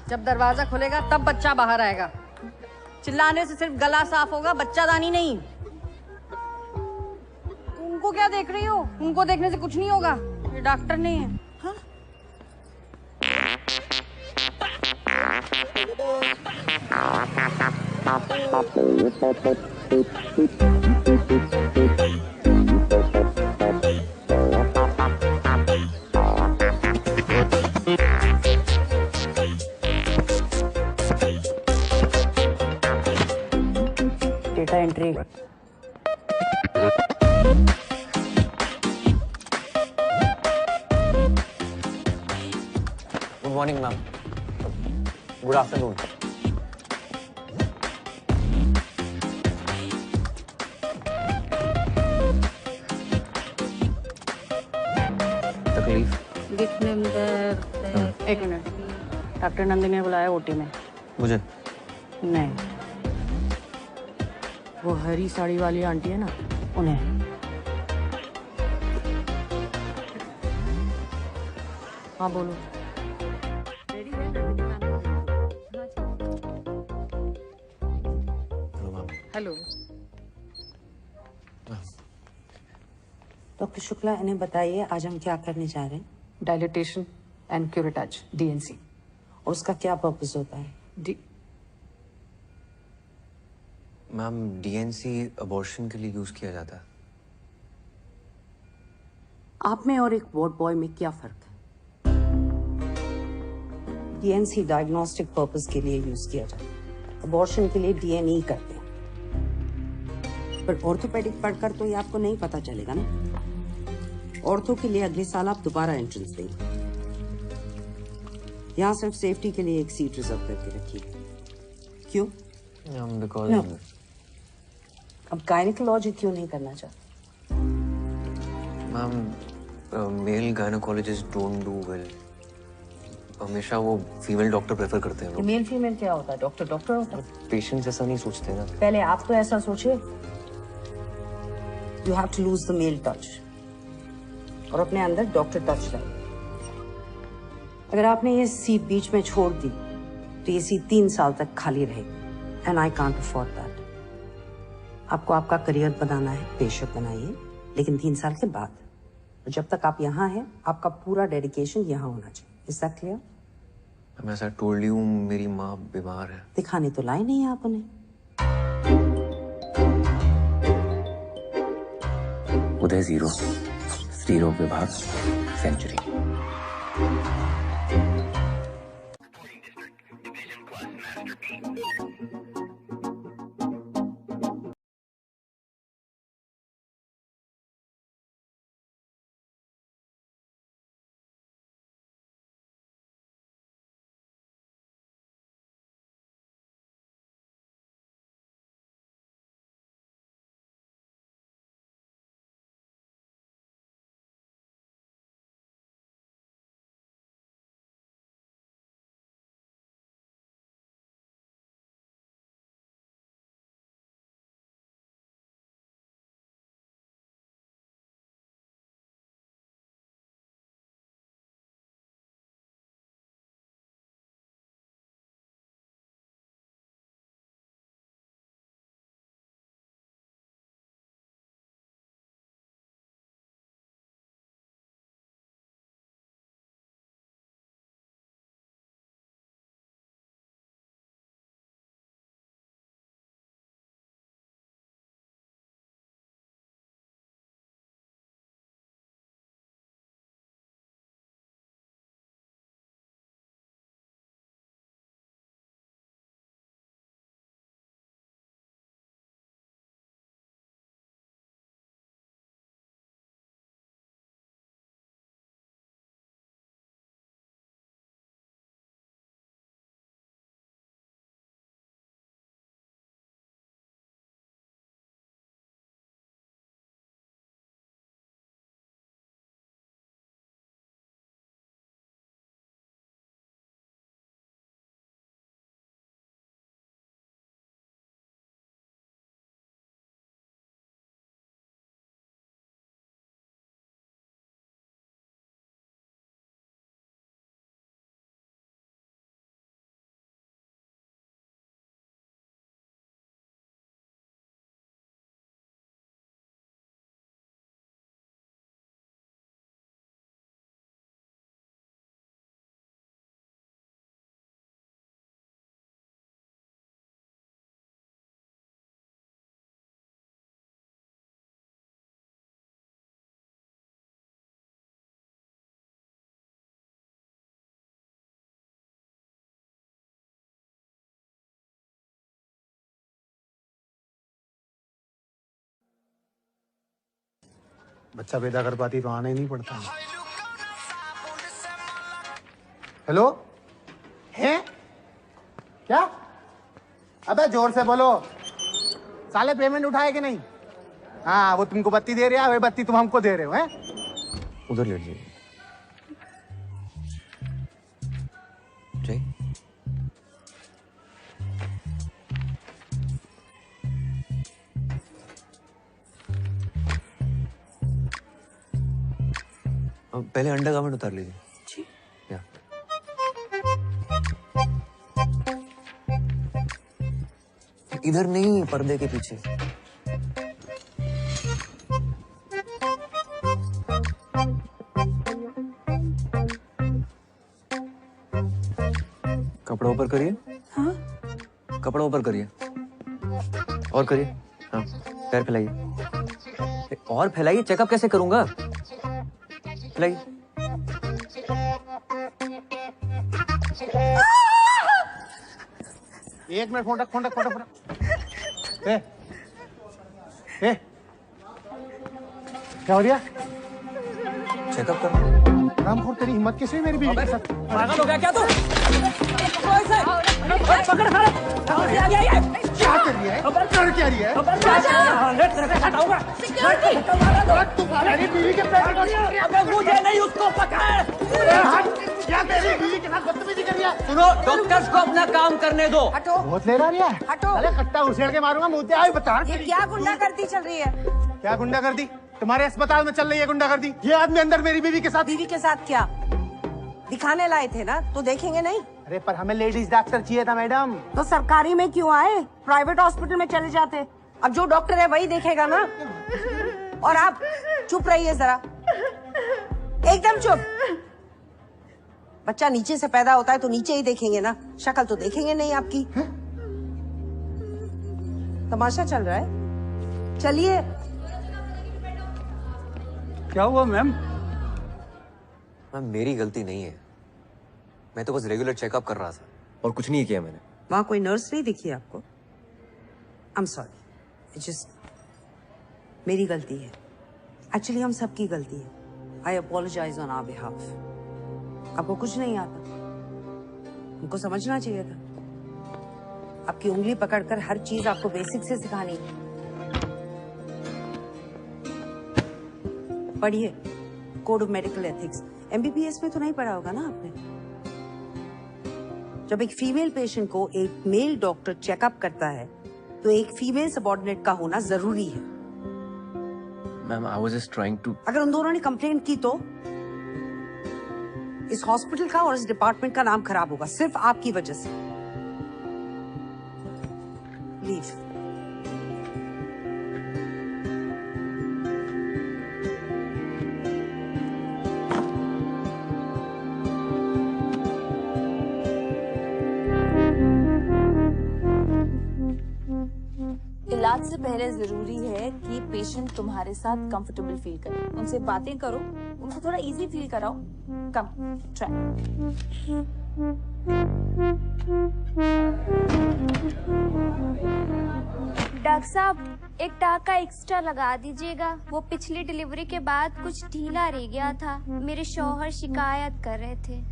जब दरवाजा खुलेगा तब बच्चा बाहर आएगा। चिल्लाने से सिर्फ गला साफ होगा, बच्चादानी नहीं। उनको क्या देख रही हो? उनको देखने से कुछ नहीं होगा, ये डॉक्टर नहीं है। हाँ? Data entry. Good morning ma'am. Good afternoon. तकलीफ? एक मिनट, डॉक्टर नंदिनी ने बुलाया ओटी में। मुझे? नहीं, वो हरी साड़ी वाली आंटी है ना, उन्हें। हाँ बोलो। हेलो डॉक्टर शुक्ला, इन्हें बताइए आज हम क्या करने जा रहे हैं। Dilatation and curettage, DNC। और उसका क्या पर्पस होता है? मैम, DNC अबॉर्शन के लिए यूज किया जाता है। आप में और एक वार्ड बॉय में क्या फर्क है? DNC डायग्नोस्टिक पर्पस के लिए यूज किया जाता है, अबॉर्शन के लिए DNE करते हैं। पर ऑर्थोपेडिक पढ़कर तो ये आपको नहीं पता चलेगा ना। ऑर्थो के लिए अगले साल आप दोबारा एंट्रेंस देंगे। यहाँ सिर्फ सेफ्टी के लिए एक सीट रिजर्व करके रखिए। क्यों? Because No. अब गायनेकोलॉजी क्यों नहीं करना चाहते? Ma'am, male gynaecologist don't do well. हमेशा वो फीमेल डॉक्टर प्रेफर करते हैं लोग। मेल फीमेल क्या होता है? डॉक्टर डॉक्टर होता है। पेशेंट्स ऐसा नहीं सोचते ना। पहले आप तो ऐसा सोचिए। You have to lose the male touch और अपने अंदर डॉक्टर टच लाइए। अगर आपने ये सीट बीच में छोड़ दी तो ये सीट 3 साल तक खाली रहेगी and I can't afford that. आपको आपका करियर बनाना है, बेशक बनाइए, लेकिन 3 साल के बाद। और जब तक आप यहाँ हैं, आपका पूरा डेडिकेशन यहाँ होना चाहिए। Is that clear? मैं ऐसा टोल्ड यू, मेरी माँ बीमार है। दिखाने तो लाए नहीं आप उन्हें। उदय 0, स्त्रीरोग विभाग सेंचुरी। बच्चा पैदा कर पाती तो आना ही नहीं पड़ता। हेलो, है क्या? अबे जोर से बोलो, साले पेमेंट उठाए कि नहीं? हाँ, वो तुमको बत्ती दे रहा है, वही बत्ती तुम हमको दे रहे हो, हैं? उधर लेट जाइए। जय, पहले अंडरगारमेंट उतार लीजिए। या इधर नहीं, पर्दे के पीछे। कपड़ा ऊपर करिए। हाँ? कपड़ा ऊपर करिए और करिए। हाँ, पैर फैलाइए और फैलाइए। चेकअप कैसे करूंगा? फैलाइए। एक मिनट, फोन रख, फोन रख, फोन रख। ए, क्या हो रहा? चेकअप कर। रामखोर, तेरी हिम्मत कैसे हुई मेरी बीवी के साथ? पागल हो गया क्या तू? पकड़ खड़ा। क्या कर रही है? कर क्या रही है? तुम्हारी बीवी के पैर मुझे नहीं, उसको पकड़। क्या तेरी बीवी के साथ बदतमीजी कर रही है? सुनो, डॉक्टर्स को अपना काम करने दो। हटो। बहुत ले रहा है। हटो। अरे कट्टा उछेड़ के मारूंगा मुझे। आई बता, ये क्या गुंडागर्दी चल रही है? क्या गुंडागर्दी? तुम्हारे अस्पताल में चल रही है गुंडागर्दी। ये आदमी अंदर मेरी बीवी के साथ। बीवी के साथ क्या दिखाने लाए थे ना, तो देखेंगे नहीं? अरे पर हमें लेडीज डॉक्टर चाहिए था मैडम। तो सरकारी में क्यों आए? प्राइवेट हॉस्पिटल में चले जाते। अब जो डॉक्टर है वही देखेगा ना। और आप चुप रहिए जरा, एकदम चुप। बच्चा नीचे से पैदा होता है तो नीचे ही देखेंगे ना, शक्ल तो देखेंगे नहीं आपकी। तमाशा चल रहा है? चलिए क्या हुआ मैम? मैम मेरी गलती नहीं है, मैं तो बस रेगुलर चेकअप कर रहा था और कुछ नहीं किया मैंने। वहां कोई नर्स नहीं दिखी आपको? आई एम सॉरी, जस्ट मेरी गलती है। एक्चुअली हम सबकी गलती है। आई अपोलोजाइज ऑन आवर बिहाफ। आपको कुछ नहीं आता, हमको समझना चाहिए था। आपकी उंगली पकड़कर हर चीज आपको बेसिक से सिखानी है। पढ़िए code of medical ethics. MBBS में तो नहीं पढ़ा होगा ना आपने? जब एक फीमेल पेशेंट को एक मेल डॉक्टर चेकअप करता है तो एक फीमेल सबऑर्डिनेट का होना जरूरी है। Ma'am I was just trying to. अगर उन दोनों ने कंप्लेंट की तो इस हॉस्पिटल का और इस डिपार्टमेंट का नाम खराब होगा, सिर्फ आपकी वजह से। लीव। इलाज से पहले जरूरी है कि पेशेंट तुम्हारे साथ कंफर्टेबल फील करे। उनसे बातें करो, उनको थोड़ा इजी फील कराओ। कम डॉक्टर साहब एक टाका एक्स्ट्रा लगा दीजिएगा, वो पिछली डिलीवरी के बाद कुछ ढीला रह गया था, मेरे शौहर शिकायत कर रहे थे।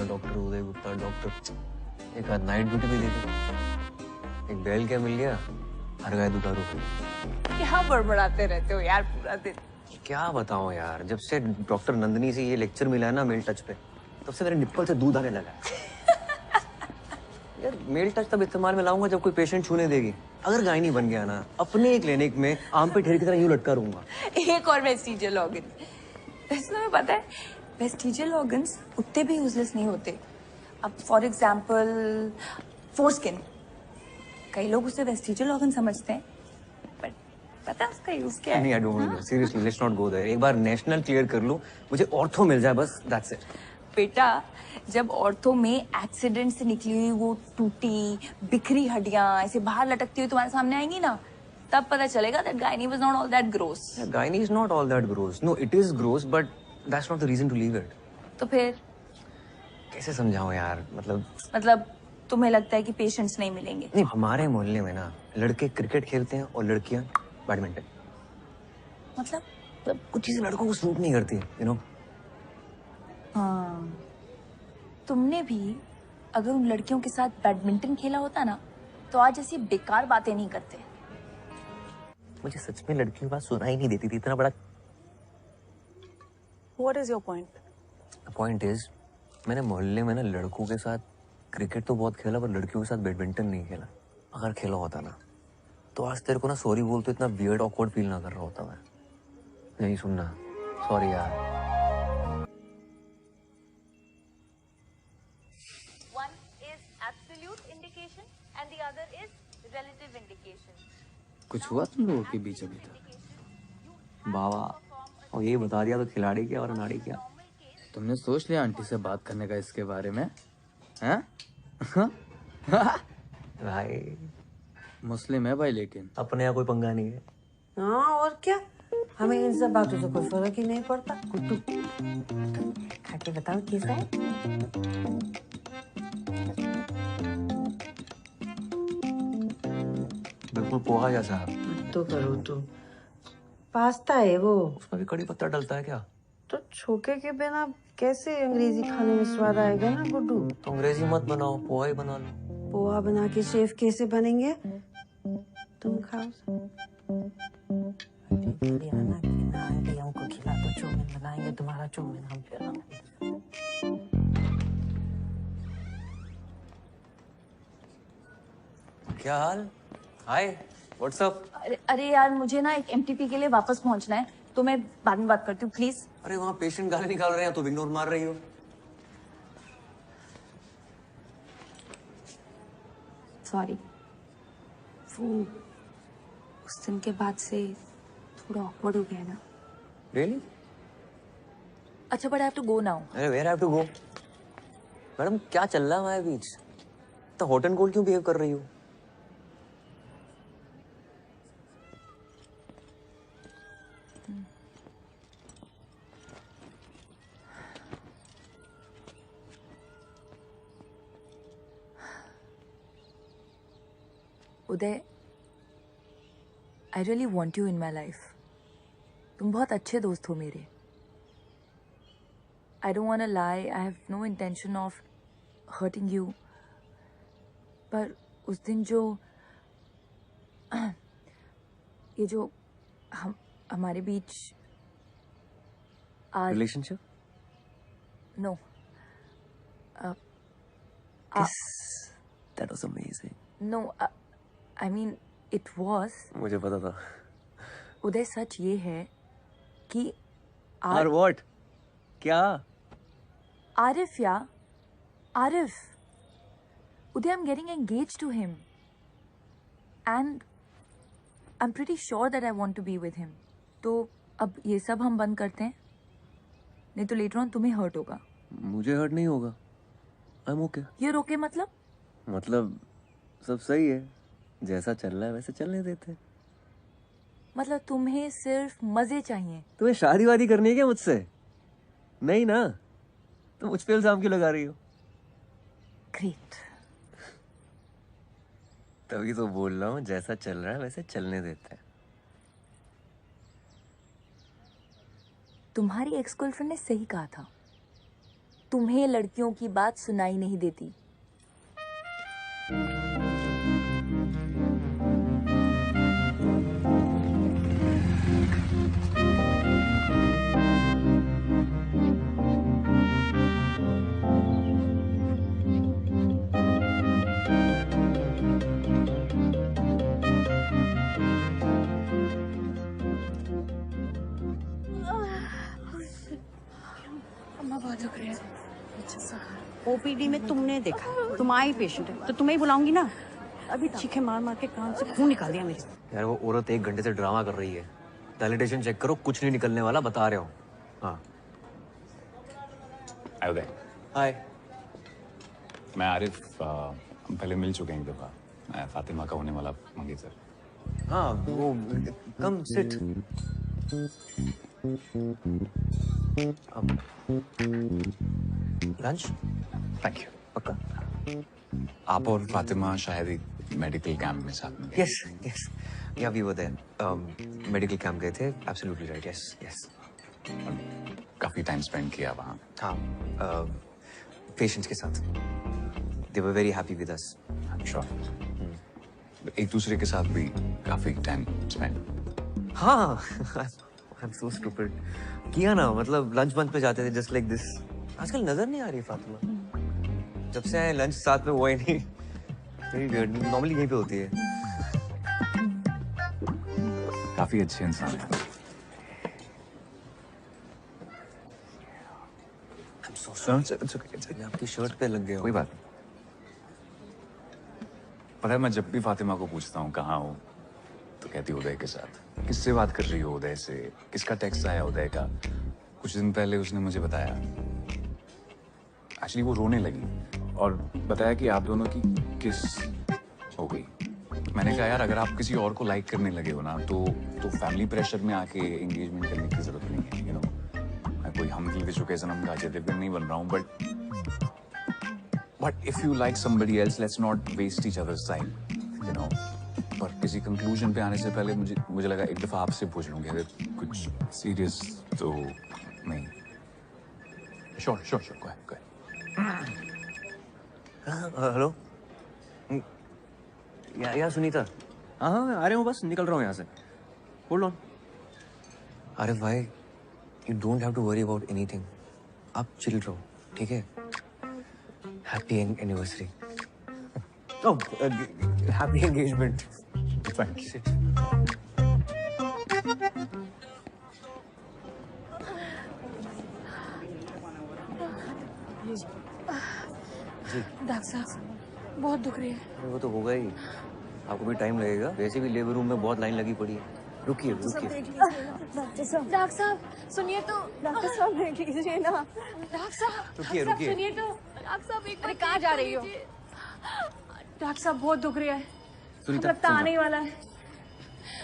डॉक्टर उदय गुप्ता डॉक्टर। एक आध नाइट ड्यूटी भी दे दी। एक बैल क्या मिल गया, हर गाय दुधारू हो। क्या बड़बड़ाते रहते हो यार पूरा दिन? क्या बताऊं यार, जब से डॉक्टर नंदिनी से ये लेक्चर मिला है ना मेल टच पे, तब से मेरे निप्पल से दूध आने लगा है। यार मेल टच तब इस्तेमाल में लाऊंगा जब कोई पेशेंट छूने देगी। अगर गायनी बन गया ना, अपने क्लिनिक में आम पे ढेर की तरह यूं लटका रहूंगा। एक और वेस्टिजियल ऑर्गन। वैसे तुम्हें पता है वेस्टिजियल ऑर्गन्स उतने भी यूजलेस नहीं होते। अब फॉर एग्जाम्पल फोरस्किन, कई लोग उसे वेस्टिजियल ऑर्गन समझते हैं, बट पता है उसका यूज क्या है? नहीं, I don't know, seriously let's not go there. एक बार नेशनल क्लियर कर लूं, मुझे ऑर्थो मिल जाए बस, दैट्स इट। बेटा जब ऑर्थो में एक्सीडेंट से निकली हुई वो टूटी बिखरी हड्डियां ऐसे बाहर लटकती हुई तुम्हारे सामने आएंगी ना, तब पता चलेगा that gynae was not all that gross. Gynae is not all that gross. No, it is gross, but that's not the reason to leave it. तो फिर कैसे समझाऊं यार, मतलब तुम्हें लगता है कि पेशेंट्स नहीं मिलेंगे? नहीं, हमारे मोहल्ले में ना लड़के क्रिकेट खेलते हैं और लड़कियां बैडमिंटन। मतलब कुछ चीजें लड़कों को सूट नहीं करती, यू नो। हाँ, तुमने भी अगर उन लड़कियों के साथ बैडमिंटन खेला होता ना, तो आज ऐसी बेकार बातें नहीं करते। मुझे सच में लड़कियों की बात सुनाई नहीं देती थी, इतना बड़ा। What is your point? The point is, मैंने मोहल्ले में ना लड़कों के साथ क्रिकेट तो बहुत खेला, पर लड़कियों के साथ बैडमिंटन नहीं खेला। अगर खेला होता ना, तो आज तेरे को ना सॉरी बोल तो इतना वियर्ड ऑकवर्ड फील ना कर रहा होता मैं। नहीं सुनना, सॉरी यार। One is absolute indication and the other is relative indication. कुछ हुआ तुम लोगों के बीच अभी तक? बाबा, और ये बता दिया तो खिलाड़ी क्या और अनाड़ी क्या। तुमने सोच लिया आंटी से बात करने का इसके बारे में? हैं? भाई मुस्लिम है भाई, लेकिन अपने यहाँ कोई पंगा नहीं है। हाँ और क्या, हमें इन सब बातों से कोई फर्क ही नहीं पड़ता। कुट्टू खा के बताओ कैसा है? बिल्कुल पोहा जैसा। तो करो तो, पास्ता है वो। उसमें भी कड़ी पत्ता डलता है क्या? तो छोके के बिना कैसे अंग्रेजी खाने में स्वाद आएगा ना गुड्डू? तो अंग्रेजी मत बनाओ, पोहा ही बना लो। पोहा बना के शेफ कैसे बनेंगे? तुम खाओ। हमको खिला दो, चौमिन बनाएंगे, तुम्हारा चौमिन हम खिलाएंगे। क्या हाल? हाय, व्हाट्स अप? अरे यार मुझे ना एक एमटीपी के लिए वापस पहुंचना है, तो मैं बाद में बात करती हूँ प्लीज। अरे वहाँ पेशेंट गाली निकाल रहे हैं तो इग्नोर मार रही हो। सॉरी, वो उस दिन के बाद से थोड़ा ऑकवर्ड हो गया ना। Really? अच्छा but I have to go now. अरे where have to go? Madam क्या चल रहा है हमारे बीच? तो हॉट एंड कोल्ड क्यों बिहेव कर रही हो? Uday, I really want you in my life. तुम बहुत अच्छे दोस्त हो मेरे. I don't want to lie. I have no intention of hurting you. पर उस दिन जो ये जो हमारे बीच relationship? No. That was amazing. No, I mean it was. मुझे पता था. उदय, सच ये है कि और what? क्या? आरिफ या आरिफ. उदय, I'm getting engaged to him. And I'm pretty sure that I want to be with him. तो अब ये सब हम बंद करते हैं, नहीं तो later on तुम्हें hurt होगा. मुझे hurt नहीं होगा. I'm okay. You're okay मतलब? मतलब सब सही है, जैसा चल रहा है वैसे चलने देते. मतलब तुम्हें सिर्फ मजे चाहिए. तुम्हें शादी वादी करनी है क्या मुझसे? नहीं ना, तो मुझ पे इल्जाम क्यों लगा रही हो? Great. तभी तो बोल रहा हूँ, जैसा चल रहा है वैसे चलने देते हैं. तुम्हारी एक्स गर्लफ्रेंड ने सही कहा था. तुम्हें लड़कियों की बात सुनाई नहीं देती. ओपीडी में तुमने देखा, तुम आई पेशेंट है तो तुम्हें ही बुलाऊंगी ना. अभी चीखे मार मार के कान से खून निकाल दिया मेरे. यार वो औरत 1 घंटे से ड्रामा कर रही है. वैलिडेशन चेक करो, कुछ नहीं निकलने वाला, बता रहे हो. हाँ. उदय. हाय. मैं आरिफ. हम पहले मिल चुके हैं एक दफा. मैं फातिमा का होने वाला मंगेतर. हाँ वो come sit. Lunch? Thank you. पक्का? आप और फातिमा शायद एक मेडिकल कैंप में साथ में. Yes yes. Yeah we were there. Medical camp गए थे. Absolutely right. Yes yes. काफी टाइम स्पेंड किया वहाँ. हाँ. पेशेंट्स के साथ. They were very happy with us. Sure. एक दूसरे के साथ भी काफी टाइम स्पेंड. हाँ. I am so stupid. किया ना, मतलब लंच बंच पे जाते थे जस्ट लाइक दिस. आजकल नजर नहीं आ रही फातिमा. जब से आए लंच साथ में हुआ ही नहीं. Very weird. नॉर्मली यहीं पे होती है. काफी अच्छे इंसान है. आपकी शर्ट पे लग गया. कोई बात नहीं. पता है, मैं जब भी फातिमा को पूछता हूँ कहाँ हो, तो कहती उदय के साथ. किससे बात कर रही हो उदय से? किसका टेक्स्ट आया उदय का? कुछ दिन पहले उसने मुझे बताया. एक्चुअली वो रोने लगी और बताया कि आप दोनों की किस हो गई. मैंने कहा यार, अगर आप किसी और को लाइक करने लगे हो ना तो फैमिली प्रेशर में आके एंगेजमेंट करने की जरूरत नहीं है. यू नो, मैं कोई हम दिल विश्व के सनम का अजय देवगन नहीं बन रहा हूँ. But if you like somebody else, let's not waste each other's time. You know, पर किसी कंक्लूजन पे आने से पहले मुझे लगा एक दफा आपसे पूछ लूं कि अगर कुछ सीरियस तो नहीं. Sure sure sure. go ahead. Hello. या सुनीता. हाँ हाँ आ रहे हूँ, बस निकल रहा हूँ यहाँ से. Hold on. अरे भाई, you don't have to worry about anything. आप चिल रहो, ठीक है? Happy anniversary. Happy engagement. Thank you. Doctor साहब, बहुत दुख रही है. वो तो होगा ही. आपको भी टाइम लगेगा. वैसे भी लेबर रूम में बहुत लाइन लगी पड़ी है. रुकिए रुकिए. डॉक्टर साहब सुनिए तो. डॉक्टर साहब देख लीजिए ना. डॉक्टर साहब रुकिए रुकिए. सुनिए तो. डॉक्टर साहब एक बार कहाँ जा रही हो? डॉक्टर साहब बहुत दुख रही है. सुनीता, लगता आने ही वाला है.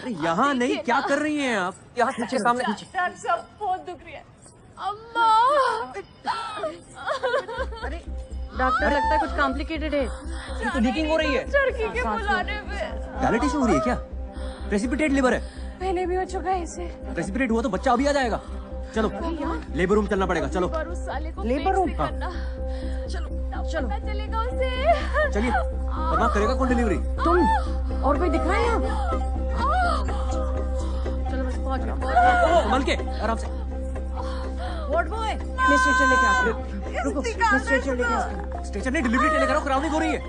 अरे यहाँ नहीं, क्या कर रही हैं आप? यहाँ के सामने। डॉक्टर साहब बहुत दुख रही है। अम्मा। अरे डॉक्टर, लगता है कुछ कॉम्प्लिकेटेड है। ये तो लीकिंग हो रही है। चरखी के बुलाने पे। डायलिटेशन हो रही है क्या? प्रेसिपिटेट लिवर है। पहले भी हो चुका है इसे। प्रेसिपिटेट हुआ तो बच्चा अभी आ जाएगा। चलो लेबर रूम चलना पड़ेगा। चलो लेबर रूम। हाँ। चलो चलो चलेगा उसे। चलिए, पता करेगा कौन डिलीवरी? तुम और कोई दिखाए यहाँ? चलो बस पहुंच गया। संभल के, आराम से। वार्ड बॉय, मैं स्ट्रेचर लेके आता हूँ। रुको, मैं स्ट्रेचर लेके आता हूँ। स्टेशन ने डिलीवरी लेकर आओ, क्राउनिंग हो रही है।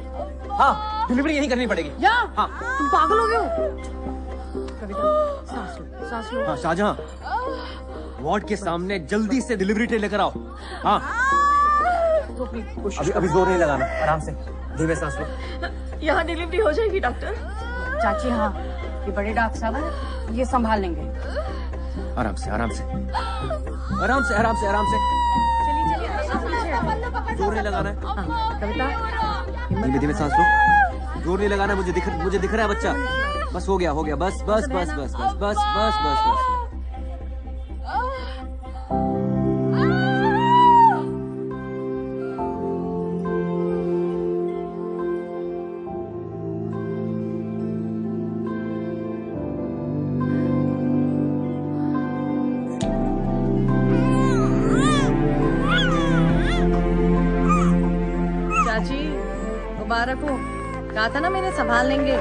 हाँ, डिलीवरी यहीं करनी पड़ेगी। यहाँ? हाँ। तुम पागल हो गए हो? कविता, सांस लो, सांस लो। हाँ, शाहजहां, वार्ड के सामने जल्दी से डिलीवरी ट्रे लेकर आओ। हाँ। अभी जोर नहीं लगाना, आराम से, धीमे सांस लो। यहाँ डिलीवरी हो जाएगी डॉक्टर? चाची हाँ, ये बड़े डॉक्टर साहब हैं, ये संभाल लेंगे। आराम से, आराम से, आराम से, आराम से, आराम से। जोर नहीं लगाना है। कविता, धीमे धीमे सांस लो। जोर नहीं लगाना है, मुझे दिख रहा है बच्चा। बस हो गया, हो गया, बस बस बस बस बस बस बस बस बस। चाची मुबारक हो। कहा था ना मैंने संभाल लेंगे।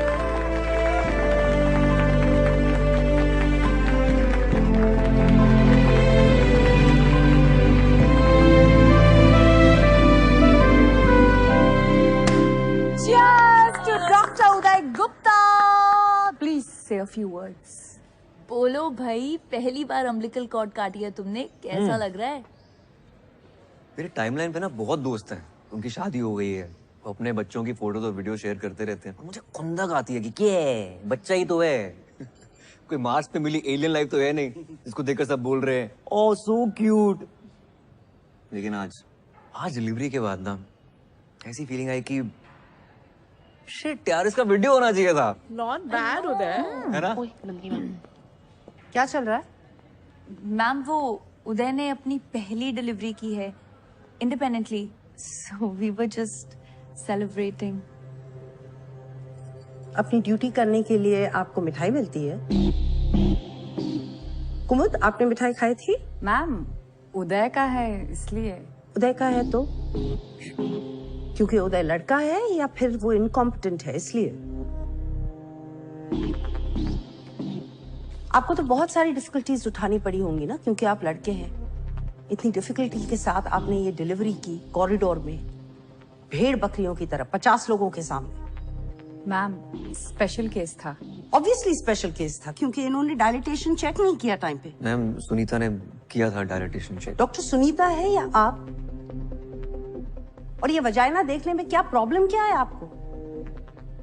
Cheers to Dr. Uday Gupta. Please say a few words. बोलो भाई, पहली बार अम्बिलिकल कॉर्ड काटी है तुमने, कैसा लग रहा है? मेरे टाइमलाइन पे ना बहुत दोस्त हैं, उनकी शादी हो गई है, वो अपने बच्चों की फोटोज और वीडियो शेयर करते रहते हैं। मुझे खुंदक आती है कि क्या बच्चा ही तो है। कोई मार्स पे मिली एलियन लाइफ तो है नहीं जिसको देखकर सब बोल रहे हैं ओह सो क्यूट। लेकिन आज डिलीवरी के बाद ना ऐसी फीलिंग आई कि शिट यार, इसका वीडियो होना चाहिए था। नॉट बैड उदय, है ना? क्या चल रहा है? मैम वो उदय ने अपनी पहली डिलीवरी की है independently, so we were just celebrating. अपनी ड्यूटी करने के लिए आपको मिठाई मिलती है। कुमुद, आपने मिठाई खाई थी? मैम उदय का है इसलिए। उदय का है तो? क्योंकि उदय लड़का है या फिर वो इनकॉम्पिटेंट है इसलिए? आपको तो बहुत सारी डिफिकल्टीज उठानी पड़ी होंगी ना, क्योंकि आप लड़के हैं। इतनी डिफिकल्टी के साथ आपने ये डिलीवरी की कॉरिडोर में, भेड़ बकरियों की तरह 50 लोगों के सामने। मैम स्पेशल केस था। ऑब्वियसली स्पेशल केस था, क्योंकि इन्होंने डायलिटेशन चेक नहीं किया टाइम पे। मैम सुनीता ने किया था डायलिटेशन चेक। डॉक्टर सुनीता है या आप? और ये वजाइना देखने में क्या प्रॉब्लम क्या है आपको?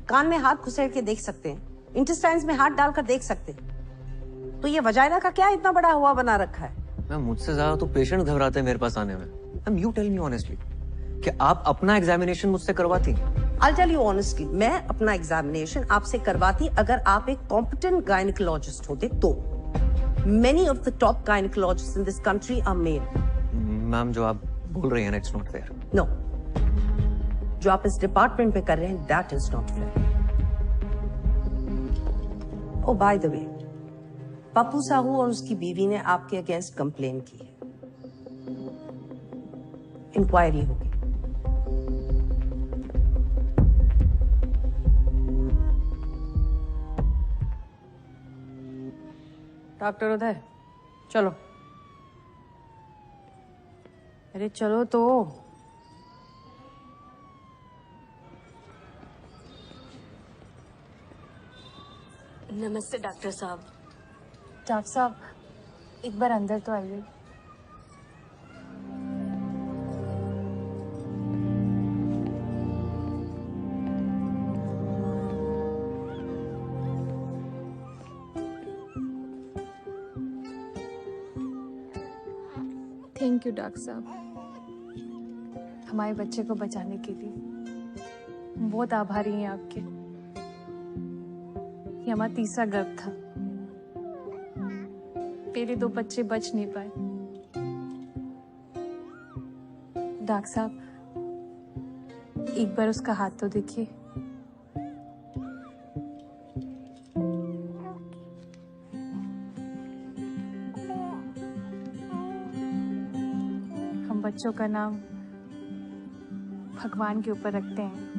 कान में हाथ घुसेड़ के देख सकते हैं, इंटेस्टाइन्स में हाथ डालकर देख सकते हैं, तो ये वजाइना का क्या इतना बड़ा हुआ बना रखा है? मैम मुझसे ज्यादा तो पेशेंट घबराते हैं मेरे पास आने में। Ma'am you tell me honestly कि आप अपना एग्जामिनेशन मुझसे करवाती? I'll tell you honestly, मैं अपना एग्जामिनेशन आपसे करवाती अगर आप एक कॉम्पिटेंट गायनिकोलॉजिस्ट होते तो। Many of the top gynecologists in this country are male. Ma'am जो आप बोल रही हैं ना, it's not fair. No. जो आप इस डिपार्टमेंट पे कर रहे हैं, that is not fair. Oh, by the way, Pappu Sahu और उसकी बीवी ने आपके अगेंस्ट कंप्लेन की है। इंक्वायरी होगी। डॉक्टर उदय चलो। अरे चलो तो। नमस्ते डॉक्टर साहब। डॉक्टर साहब एक बार अंदर तो आइए। थैंक यू डॉक्टर साहब, हमारे बच्चे को बचाने के लिए। हम बहुत आभारी हैं आपके। ये हमारा तीसरा गर्भ था। मेरे 2 बच्चे बच नहीं पाए। डॉक्टर साहब, एक बार उसका हाथ तो देखिए। हम बच्चों का नाम भगवान के ऊपर रखते हैं।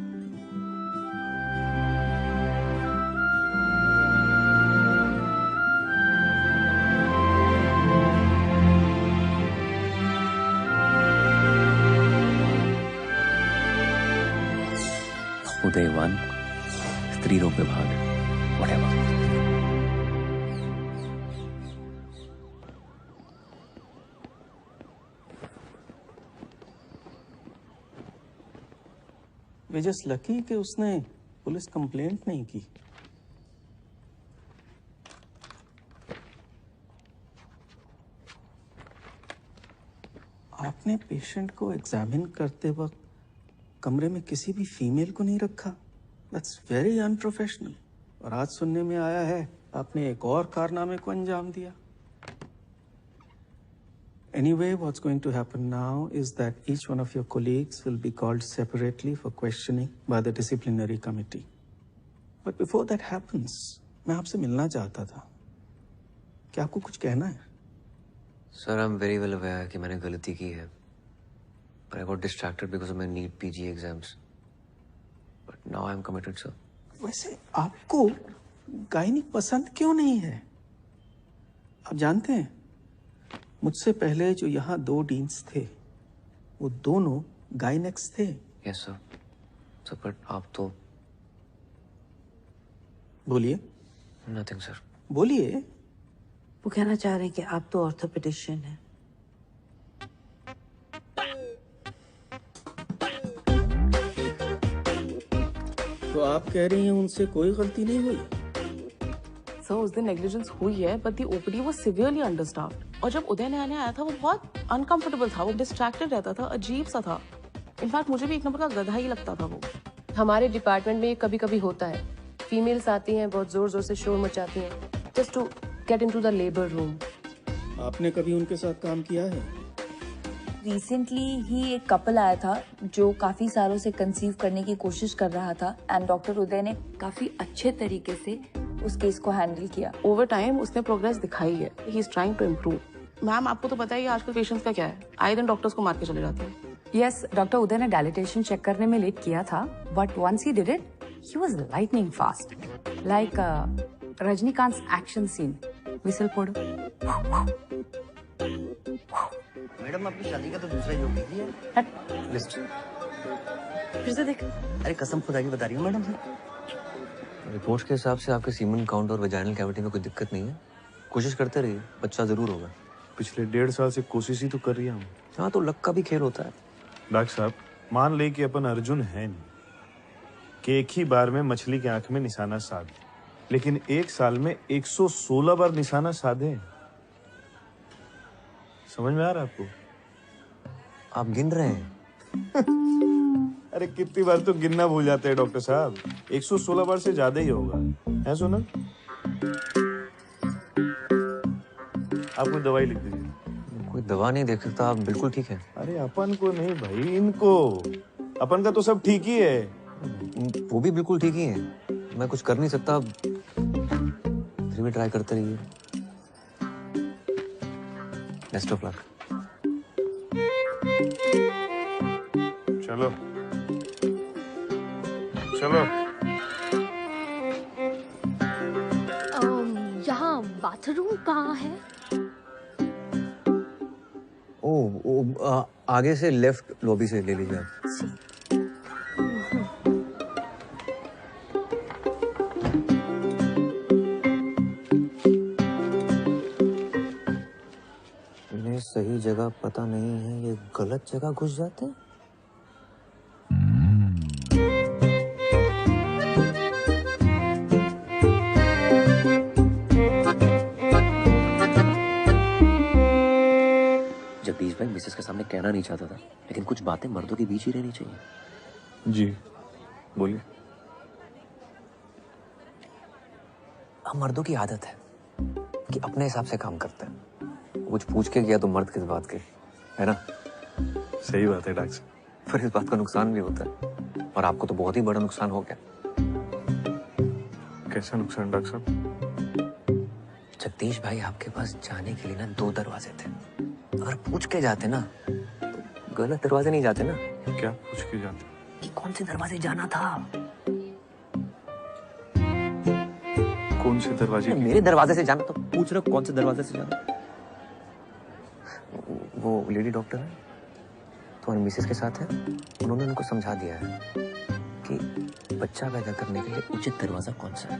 उदयवान, स्त्री रूप विभाग, whatever. वे जस्ट लकी कि उसने पुलिस कंप्लेंट नहीं की। आपने पेशेंट को एग्जामिन करते वक्त कमरे में किसी भी फीमेल को नहीं रखा। That's very unprofessional. और आज सुनने में आया है आपने एक और कारनामे को अंजाम दिया। Anyway, what's going to happen now is that each one of your colleagues will be called separately for questioning by the disciplinary committee. But before that happens, मैं आपसे मिलना चाहता था। क्या आपको कुछ कहना है? Sir, I'm very well aware कि मैंने गलती की है. But I got distracted because of my NEET PG exams. But now I'm committed, sir. वैसे आपको गायनिक पसंद क्यों नहीं है? आप जानते हैं, मुझसे पहले जो यहाँ 2 डीन्स थे, वो दोनों गायनेक्स थे। Yes, sir. Sir, but आप तो बोलिए। Nothing, sir. बोलिए। वो कहना चाह रहे हैं कि आप तो ऑर्थोपेडिशियन हैं। तो आप कह रही हैं उनसे कोई गलती नहीं हुई? सर, उस दिन नेग्लिजेंस हुई है, but the OPD was severely understaffed. और जब उदय नया आया था, वो बहुत अनकंफर्टेबल था, वो डिस्ट्रैक्टेड रहता था, अजीब सा था। इनफैक्ट मुझे भी एक नंबर का गधा ही लगता था वो। हमारे डिपार्टमेंट में ये कभी कभी होता है। फीमेल्स आती हैं, बहुत जोर जोर से शोर मचाती हैं, just to get into the labour room. आपने कभी उनके साथ काम किया है? रिसेंटली ही एक कपल आया था जो काफी सालों से कंसीव करने की कोशिश कर रहा था, एंड डॉक्टर उदय ने काफी अच्छे तरीके से उस केस को हैंडल किया। ओवर टाइम उसने प्रोग्रेस दिखाई है। He is trying to improve. Ma'am, आपको तो पता ही है आजकल पेशेंट्स का क्या है, आए दिन डॉक्टर्स को मार के चले जाते हैं। यस, डॉक्टर उदय ने डायलिटेशन चेक करने में लेट किया था, but once he did it, he was lightning fast, like Rajinikanth action scene. Whistle पड़ो। मैडम, आपकी शादी का तो दूसरा जोक लिखी है। लिस्ट फिर से देख। अरे कसम खुदा की बता रही हूँ मैडम से। रिपोर्ट्स के हिसाब से आपके सीमन काउंट और वेजाइनल कैविटी में कोई दिक्कत नहीं है। कोशिश करते रहिए, बच्चा जरूर होगा। पिछले 1.5 साल से कोशिश ही तो कर रही हूँ। हाँ, तो लक का भी खेल होता है। डॉक्टर साहब, मान ले कि अपन अर्जुन है नहीं कि एक ही बार में मछली की आंख में निशाना साध, लेकिन 1 साल में 116 बार निशाना साधे। समझ में आ रहा है आपको? आप गिन रहे हैं? अरे कितनी बार तो गिनना भूल जाते हैं डॉक्टर साहब। 116 बार से ज्यादा ही होगा। है सुना? आप कोई दवाई लिख दीजिए। कोई दवा नहीं देख सकता, आप बिल्कुल ठीक है। अरे अपन को नहीं भाई, इनको। अपन का तो सब ठीक ही है। वो भी बिल्कुल ठीक ही है। मैं कुछ कर नहीं सकता, फिर भी ट्राई करते रहिए। Best of luck. चलो चलो। यहाँ बाथरूम कहाँ है? आगे से लेफ्ट लॉबी से ले लीजिए आप। इन्हें सही जगह पता नहीं है, ये गलत जगह घुस जाते हैं। जगदीश भाई मिसेस के सामने कहना नहीं चाहता था, लेकिन कुछ बातें मर्दों के बीच ही रहनी चाहिए। जी बोलिए। हम मर्दों की आदत है कि अपने हिसाब से काम करता है। कुछ पूछ के किया तो मर्द किस बात के, है ना? सही बात है डॉक्टर साहब। पर इस बात का नुकसान भी होता है, और आपको तो बहुत ही बड़ा नुकसान हो गया। कैसा नुकसान डॉक्टर साहब? जगदीश भाई आपके पास जाने के लिए ना 2 दरवाजे थे। अगर पूछ के जाते ना तो गलत दरवाजे नहीं जाते ना। क्या पूछ के जाते? कि कौन से दरवाजे जाना था। कौन से दरवाजे? मेरे दरवाजे से जाना, तो पूछ रहे हो कौन से दरवाजे से जाना। वो लेडी डॉक्टर है तुम्हारी मिसेस के साथ है, उन्होंने उनको समझा दिया है कि बच्चा पैदा करने के लिए उचित दरवाजा कौन सा है।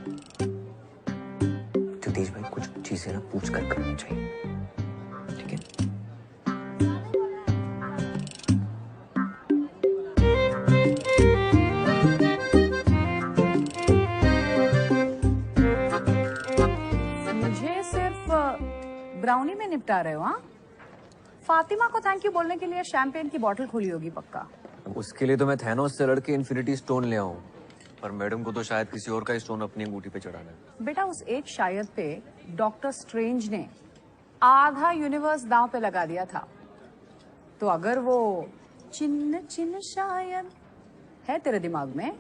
जगदीश भाई कुछ चीजें ना पूछ कर करनी चाहिए, ठीक है? मुझे सिर्फ ब्राउनी में निपटा रहे हो? हाँ, फातिमा को थैंक यू बोलने के लिए शैंपेन की बोतल खोली होगी पक्का। उसके लिए तो मैं थैनोस से लड़के इन्फिनिटी स्टोन ले आऊं, पर मैडम को तो शायद किसी और का स्टोन अपनी अंगूठी पे चढ़ाना है। बेटा उस एक शायद पे डॉक्टर स्ट्रेंज ने आधा यूनिवर्स दांव पे लगा दिया था, तो अगर वो चिन्ह चिन्ह शायद है तेरे दिमाग में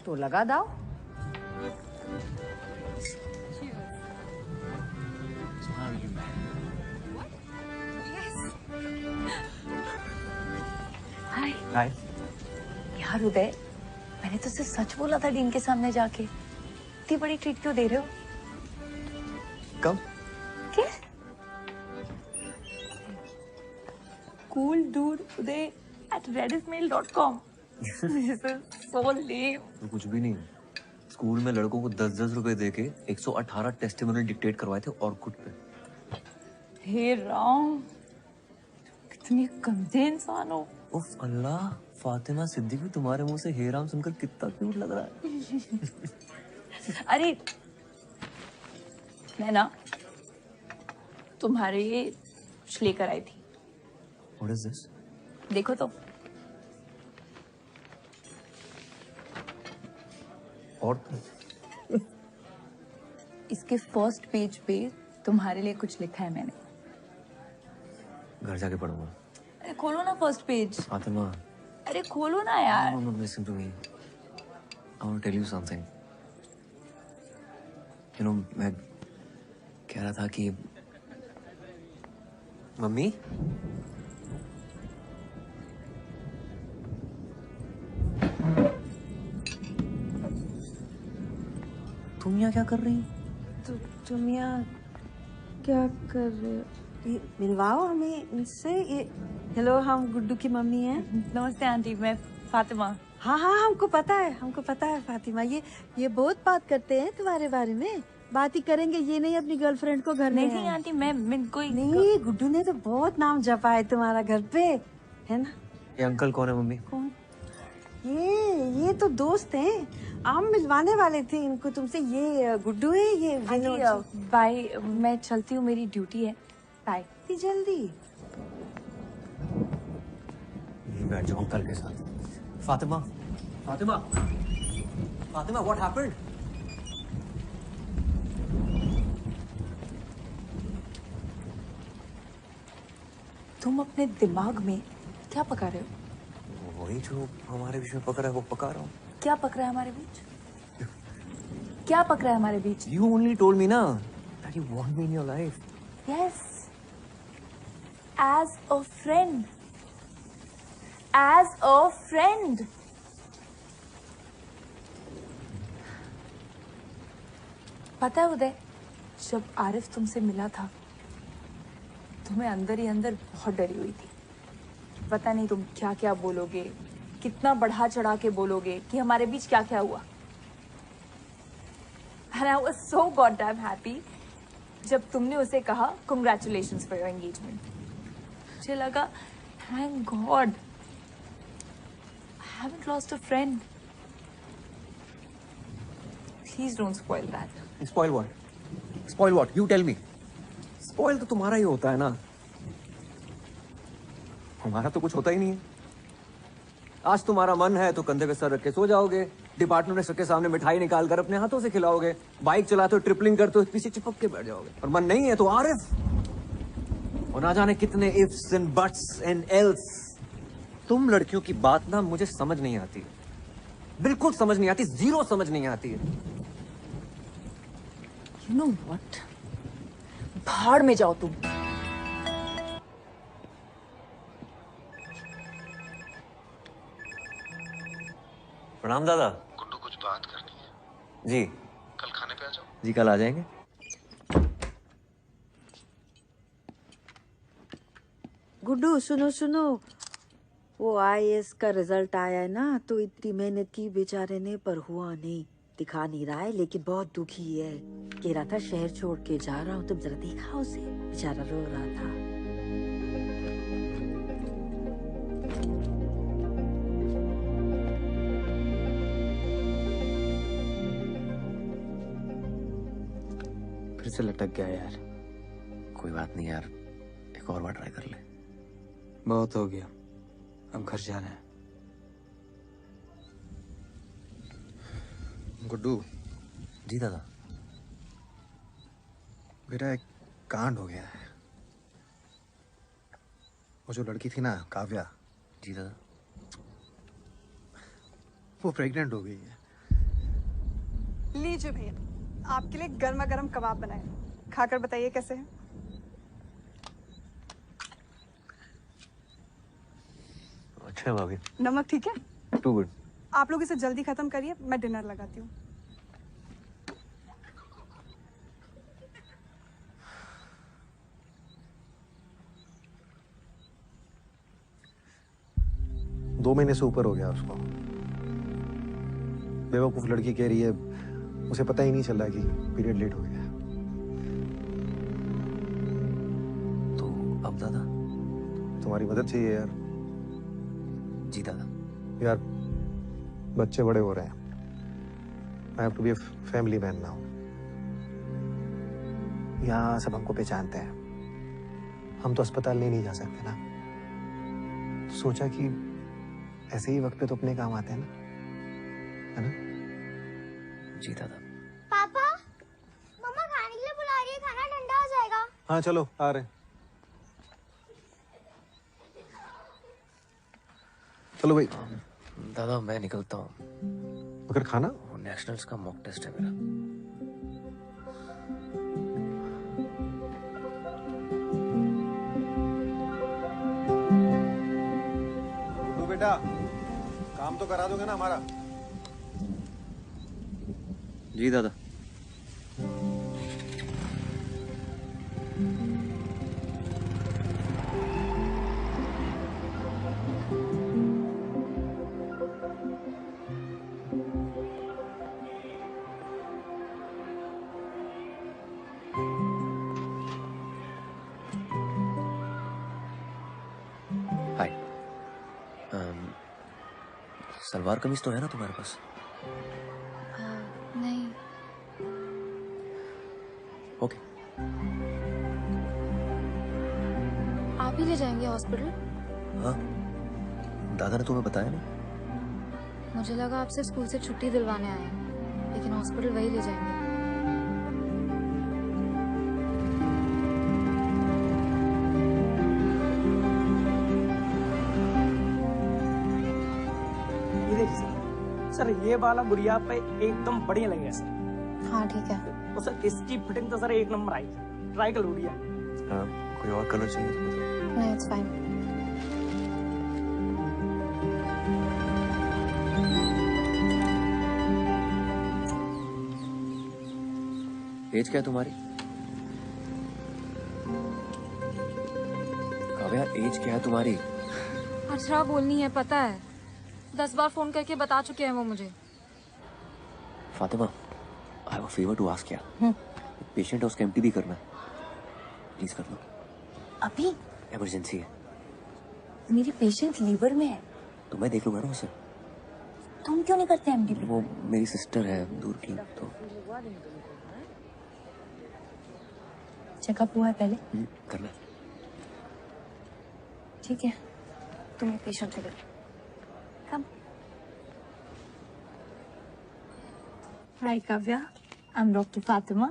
तो लगा दाव। हाय हाय यार उदय, मैंने तो सिर्फ सच बोला था डीन के सामने जाके। इतनी बड़ी ट्रीट क्यों दे रहे हो? कब? क्या? Cool dude Uday @redditmail.com। This is so lame। तो कुछ भी नहीं, स्कूल में लड़कों को 10-10 रुपए देके 118 टेस्टिमोनियल डिक्टेट करवाए थे ऑर्कुट पे। हे राम, कितनी गंदे इंसान हो। उफ अल्लाह, फातिमा सिद्दीकी तुम्हारे मुंह से हे राम सुनकर कितना क्यूट लग रहा है। अरे मैं ना तुम्हारे लिए कुछ लेकर आई थी। What is this? देखो तो। और इसके फर्स्ट पेज पे तुम्हारे लिए कुछ लिखा है मैंने। घर जाके पढ़ूंगा। अरे खोलो ना फर्स्ट पेज। फातिमा, अरे खोलो ना यार। no, listen to me. I want to tell you something. You know, मैं कह रहा था कि मम्मी, तुम यहाँ क्या कर रही हो? तुम यहाँ क्या कर रहे हो? ये मिलवाओ हमें इनसे। ये हेलो, हम गुड्डू की मम्मी हैं। नमस्ते आंटी, मैं फातिमा। हाँ हाँ, हमको पता है फातिमा। ये बहुत बात करते हैं तुम्हारे बारे में। बात ही करेंगे, ये नहीं अपनी गर्लफ्रेंड को घर में। नहीं आंटी, मैं कोई नहीं, गुड्डू ने तो बहुत नाम जपा है तुम्हारा घर पे, है ना? ये अंकल कौन है मम्मी? कौन? ये तो दोस्त हैं। हम मिलवाने वाले थे इनको तुमसे। ये गुड्डू है, ये विनोद। बाय, मैं चलती हूँ, मेरी ड्यूटी है। बाय। इतनी जल्दी? बैठ जाओ अंकल के साथ। Fatima, what happened? तुम अपने दिमाग में क्या पका रहे हो? वही जो हमारे बीच में पक रहा है वो पका रहा हूँ। क्या पक रहा है हमारे बीच? क्या पक रहा है हमारे बीच? You only told me ना that you want me in your life. Yes, as a friend. As a friend. पता है उदय, जब आरिफ तुमसे मिला था तो मैं अंदर ही अंदर बहुत डरी हुई थी। पता नहीं तुम क्या क्या बोलोगे, कितना बढ़ा चढ़ा के बोलोगे कि हमारे बीच क्या क्या हुआ। And I was so goddamn happy जब तुमने उसे कहा congratulations for your engagement। मुझे लगा thank God I haven't lost a friend। Please don't spoil that। Spoil what? Spoil what? You tell me. Spoil तो तुम्हारा ही होता है ना, हमारा तो कुछ होता ही नहीं है। आज तुम्हारा मन है तो कंधे पे सर रख के सो जाओगे, डिपार्टमेंट में सबके सामने मिठाई निकाल कर अपने हाथों से खिलाओगे, बाइक चलाते हो, ट्रिपलिंग करते हो, पीछे चिपक के बैठ जाओगे। और मन नहीं है तो आरिफ, और ना जाने कितने ifs and buts and else. तुम लड़कियों की बात ना मुझे समझ नहीं आती, बिल्कुल समझ नहीं आती, जीरो समझ नहीं आती है। You know what? भाड़ में जाओ तुम। प्रणाम दादा। गुड्डू, कुछ बात करनी है। जी कल खाने पे आ जाओ। जी कल आ जाएंगे। गुड्डू सुनो सुनो, वो IAS का रिजल्ट आया है ना, तो इतनी मेहनत की बेचारे ने पर हुआ नहीं। दिखा नहीं रहा है लेकिन बहुत दुखी है। कह रहा था शहर छोड़ के जा रहा हूँ, तुम जरा देखा उसे, बेचारा रो रहा था। फिर से लटक गया यार। कोई बात नहीं यार, एक और बार ट्राई कर ले। बहुत हो गया, अब घर जाना है। गुड्डू। जी दादा। बेटा एक कांड हो गया है। वो जो लड़की थी ना, काव्या। जी दादा। वो प्रेग्नेंट हो गई है। लीजिए भैया, आपके लिए गर्मा गर्म कबाब बनाए, खाकर बताइए कैसे है। अच्छा भाभी। नमक ठीक है? Too good. आप लोग इसे जल्दी खत्म करिए, मैं डिनर लगाती हूँ। दो महीने से ऊपर हो गया उसको। बेवकूफ लड़की कह रही है उसे पता ही नहीं चल रहा कि पीरियड लेट हो गया। तो अब दादा? तुम्हारी मदद चाहिए यार। जी दादा। यार बच्चे बड़े हो रहे हैं। I have to be a family man now. यहाँ सब हमको पहचानते हैं। हम तो अस्पताल नहीं जा सकते ना। सोचा कि ऐसे ही वक्त पे तो अपने काम आते हैं ना, है ना? जी दादा। पापा, मम्मा खाने के लिए बुला रही है, खाना ठंडा हो जाएगा। हाँ चलो आ रहे हैं। चलो भाई। दादा मैं निकलता हूँ। मगर खाना? नेशनल्स का मॉक टेस्ट है मेरा। तो बेटा काम तो करा दोगे ना हमारा? जी दादा। हाय। सलवार कमीज तो है ना तुम्हारे पास? नहीं। ओके। आप ही ले जाएंगे हॉस्पिटल? हाँ, दादा ने तुम्हें बताया नहीं? मुझे लगा आप सिर्फ स्कूल से छुट्टी दिलवाने आए हैं, लेकिन हॉस्पिटल वही ले जाएंगे। ये देखिए सर, ये वाला गुड़िया पे एकदम बढ़िया लगेगा सर। हाँ ठीक है। तो सर इसकी फिटिंग तो सर एक नंबर आई, ट्राई कर गुड़िया। कोई और कलर चाहिए तो बताओ। नहीं, इट्स फाइन। एज क्या है तुम्हारी? काव्या एज क्या है तुम्हारी? अक्षरा बोलनी है, पता है। 10 बार फोन करके बता चुके हैं वो मुझे। Fatima, I have a favour to ask यार। पेशेंट है, उसका एमटीबी करना है, प्लीज कर लो। अभी? इमरजेंसी है। मेरी पेशेंट लीवर में है। तो मैं देख लूंगा ना उसे। तुम क्यों नहीं करते एमटीबी? वो मेरी सिस्टर है दूर की, तो चेकअप हुआ है पहले? करना। ठीक है, तुम्हें पेशेंट से come. Hi Kavya, I am doctor Fatima.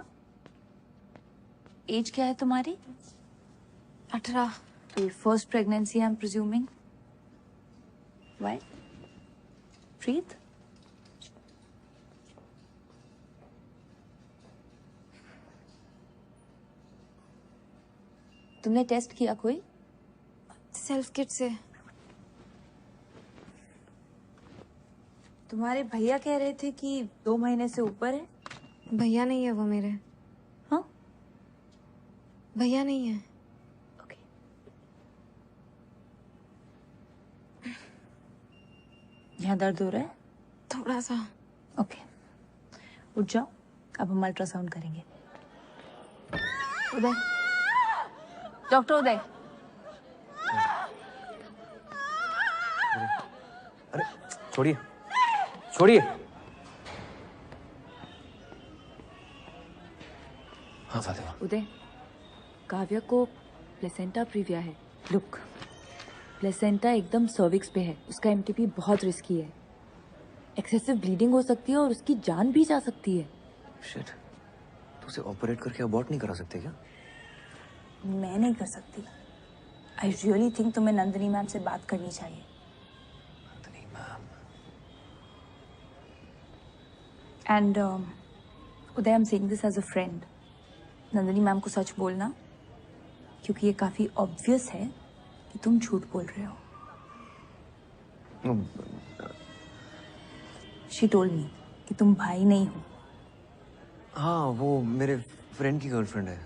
Age क्या है तुम्हारी? 18। तो first pregnancy I am presuming. Why? Breathe. तुमने टेस्ट किया कोई? सेल्फ किट से। तुम्हारे भैया कह रहे थे कि 2 महीने से ऊपर है। भैया नहीं है वो मेरे। हाँ? भैया नहीं है। यहाँ दर्द हो रहा है? थोड़ा सा। ओके, उठ जाओ, अब हम अल्ट्रासाउंड करेंगे। उदय, डॉक्टर उदय। अरे छोड़िए छोड़िए। हाँ फातिमा। उदय, काव्या को प्लेसेंटा प्रीविया है। लुक, प्लेसेंटा एकदम सर्विक्स पे है, उसका एमटीपी बहुत रिस्की है। एक्सेसिव ब्लीडिंग हो सकती है और उसकी जान भी जा सकती है। शिट, तो उसे ऑपरेट करके अबॉर्ट नहीं करा सकते क्या? मैं नहीं कर सकती। आई रियली थिंक तुम्हें नंदिनी मैम से बात करनी चाहिए। Nandini ma'am. And Uday, I am saying this as a friend. Nandini ma'am को सच बोलना, क्योंकि ये काफी ऑब्वियस है कि तुम झूठ बोल रहे हो। शी टोल्ड मी कि तुम भाई नहीं हो। हाँ, वो मेरे फ्रेंड की गर्लफ्रेंड है।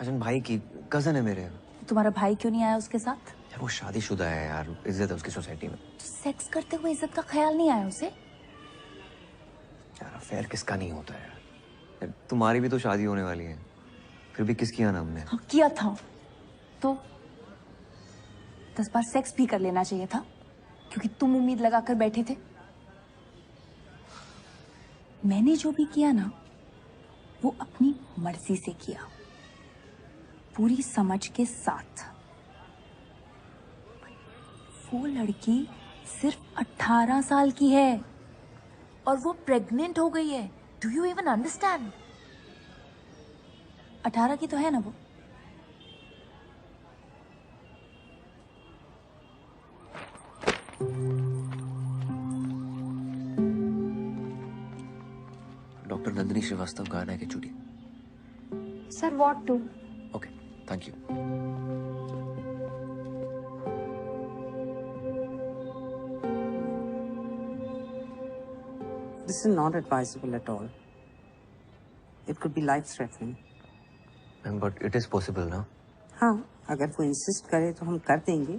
अजन भाई की कजन है मेरे। तुम्हारा भाई क्यों नहीं आया उसके साथ? वो शादीशुदा है यार, इज्जत है उसकी सोसाइटी में। सेक्स करते हुए इज्जत का ख्याल नहीं आया उसे? यार अफेयर किसका नहीं होता है यार, तुम्हारी भी तो शादी होने वाली है, फिर भी किस किया ना हमने? हाँ, किया था तो 10 बार सेक्स भी कर लेना चाहिए था, क्योंकि तुम उम्मीद लगाकर बैठे थे। मैंने जो भी किया ना, वो अपनी मर्जी से किया, पूरी समझ के साथ। वो लड़की सिर्फ 18 साल की है और वो प्रेग्नेंट हो गई है। Do you even understand? 18 की तो है ना वो। डॉक्टर नंदिनी श्रीवास्तव, गाना के चुटी। Sir what to? Okay, thank you. This is not advisable at all. It could be life-threatening. But it is possible ना? हाँ, अगर वो इंसिस्ट करे तो हम कर देंगे,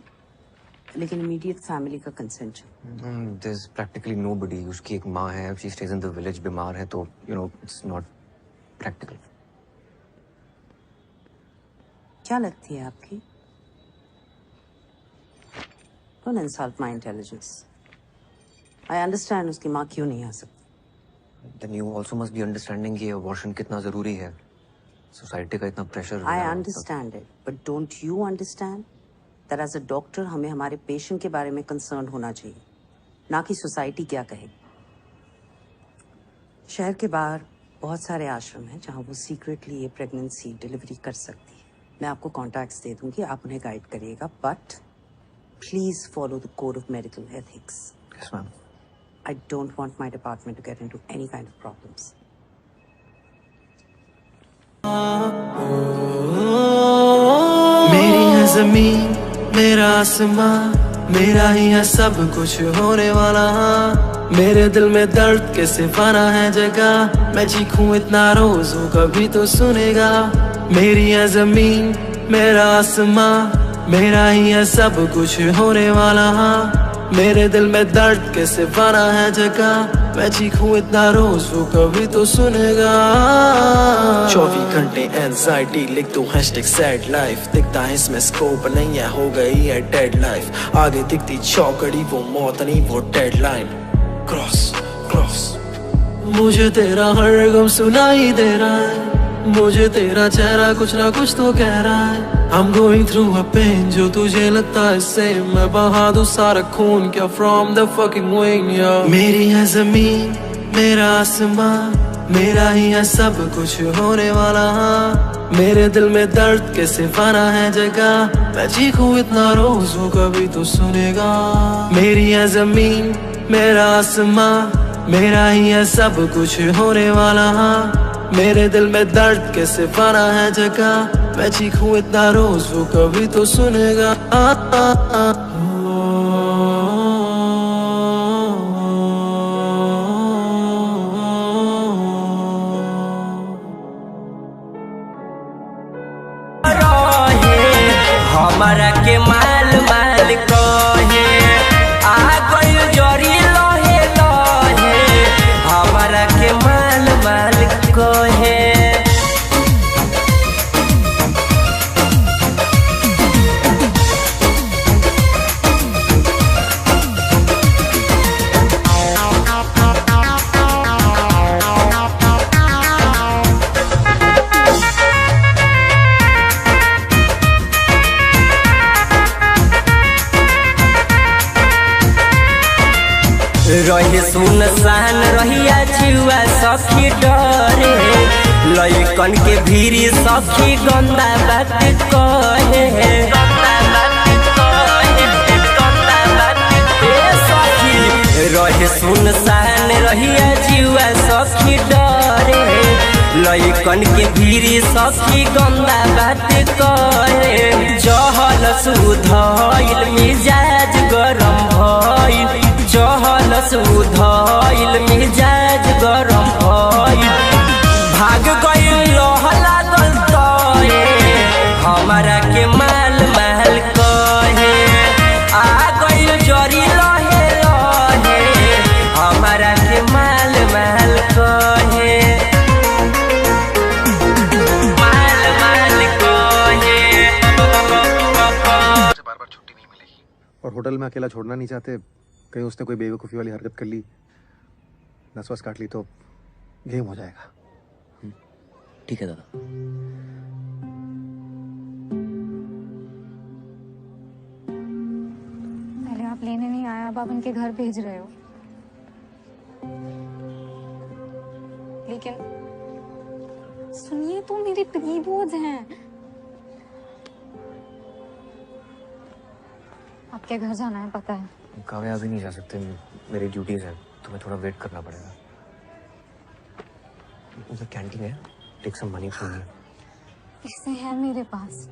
लेकिन इमीडिएट फैमिली का कंसेंट चाहिए। There's practically nobody. उसकी एक माँ है, she stays in the village, बीमार है, तो it's not practical. क्या लगती है आपकी? Don't insult my intelligence. I understand उसकी माँ क्यों नहीं आ सकती। Then you also must be understanding कि abortion कितना जरूरी है, सोसाइटी का इतना pressure. I understand it, but don't you understand that as a doctor हमें हमारे पेशेंट के बारे में कंसर्न होना चाहिए, ना कि सोसाइटी क्या कहेगी। शहर के बाहर बहुत सारे आश्रम हैं जहाँ वो सीक्रेटली ये प्रेगनेंसी डिलीवरी कर सकती है। मैं आपको कॉन्टैक्ट्स दे दूंगी, आप उन्हें गाइड करिएगा, but please follow the code of medical ethics. Yes, ma'am. I don't want my department to get into any kind of problems. मेरी है जमीन, मेरा आसमां, मेरा ही है सब कुछ होने वाला। मेरे दिल में दर्द के सिफाना है जगह, मैं चीखूं इतना रोज हो कभी तो सुनेगा। मेरी है जमीन, मेरा आसमां, मेरा ही है सब कुछ होने वाला। मेरे दिल में दर्द के सिफाना है जगह, मैं चीखूं इतना रोज वो कभी तो सुनेगा। 24 घंटे एंजाइटी लिख दूं #sad life, दिखता है इसमें स्कोप नहीं है, हो गई है डेड लाइफ। आगे दिखती चौकड़ी वो मौत नहीं वो डेडलाइन। क्रॉस क्रॉस मुझे तेरा हर गम सुनाई दे रहा है, मुझे तेरा चेहरा कुछ ना कुछ तो कह रहा है। I'm going through a pain जो तुझे लगता है same, मैं बहा दूं सारा खून क्या from the fucking wing, yeah। मेरी है जमीन, मेरा आसमां, मेरा ही है सब कुछ होने वाला। मेरे दिल में दर्द के सिफाना है जगह, मैं चीखूं इतना रोज वो कभी तो सुनेगा। मेरी है जमीन मेरा आसमां, मेरा ही है सब कुछ होने वाला। मेरे दिल में दर्द के सिफाना है जगह, मैं चीखूं इतना रोज वो कभी तो सुनेगा। हमारा के माल माल कहे आ गइल जरी लहे लहे, हमारा के माल माल कहे। रहे सुनसान रहिया जीवा सखी डरे, लइकन के भीरी सखी गंदा बात कहे। रहे सुनसान रहिया जीवा सखी डरे, लइकन के भीरी सखी गंदा बात कहे। जहल सुधइल मिजाज गरम भइल, जहल सुधइल मिजाज गरम भइल। भाग गइल लहला गल तोए, हमारा के माल माल कहे। आ गइल जरी लहे लहे, हमारा के माल माल कहे। माल माल कहे। और होटल में अकेला छोड़ना नहीं चाहते, कहीं उसने कोई बेवकूफ़ी वाली हरकत कर ली, नस वस काट ली तो गेम हो जाएगा। ठीक है दादा। पहले आप लेने नहीं आए, अब आप उनके घर भेज रहे हो। लेकिन सुनिए, तो मेरे प्रीबोर्ड्स हैं। आपके घर जाना है पता है। काव्या अभी नहीं जा सकते, मेरी ड्यूटीज है, तुम्हें थोड़ा वेट करना पड़ेगा। उधर कैंटीन है, take some money from me. पैसे हैं मेरे पास।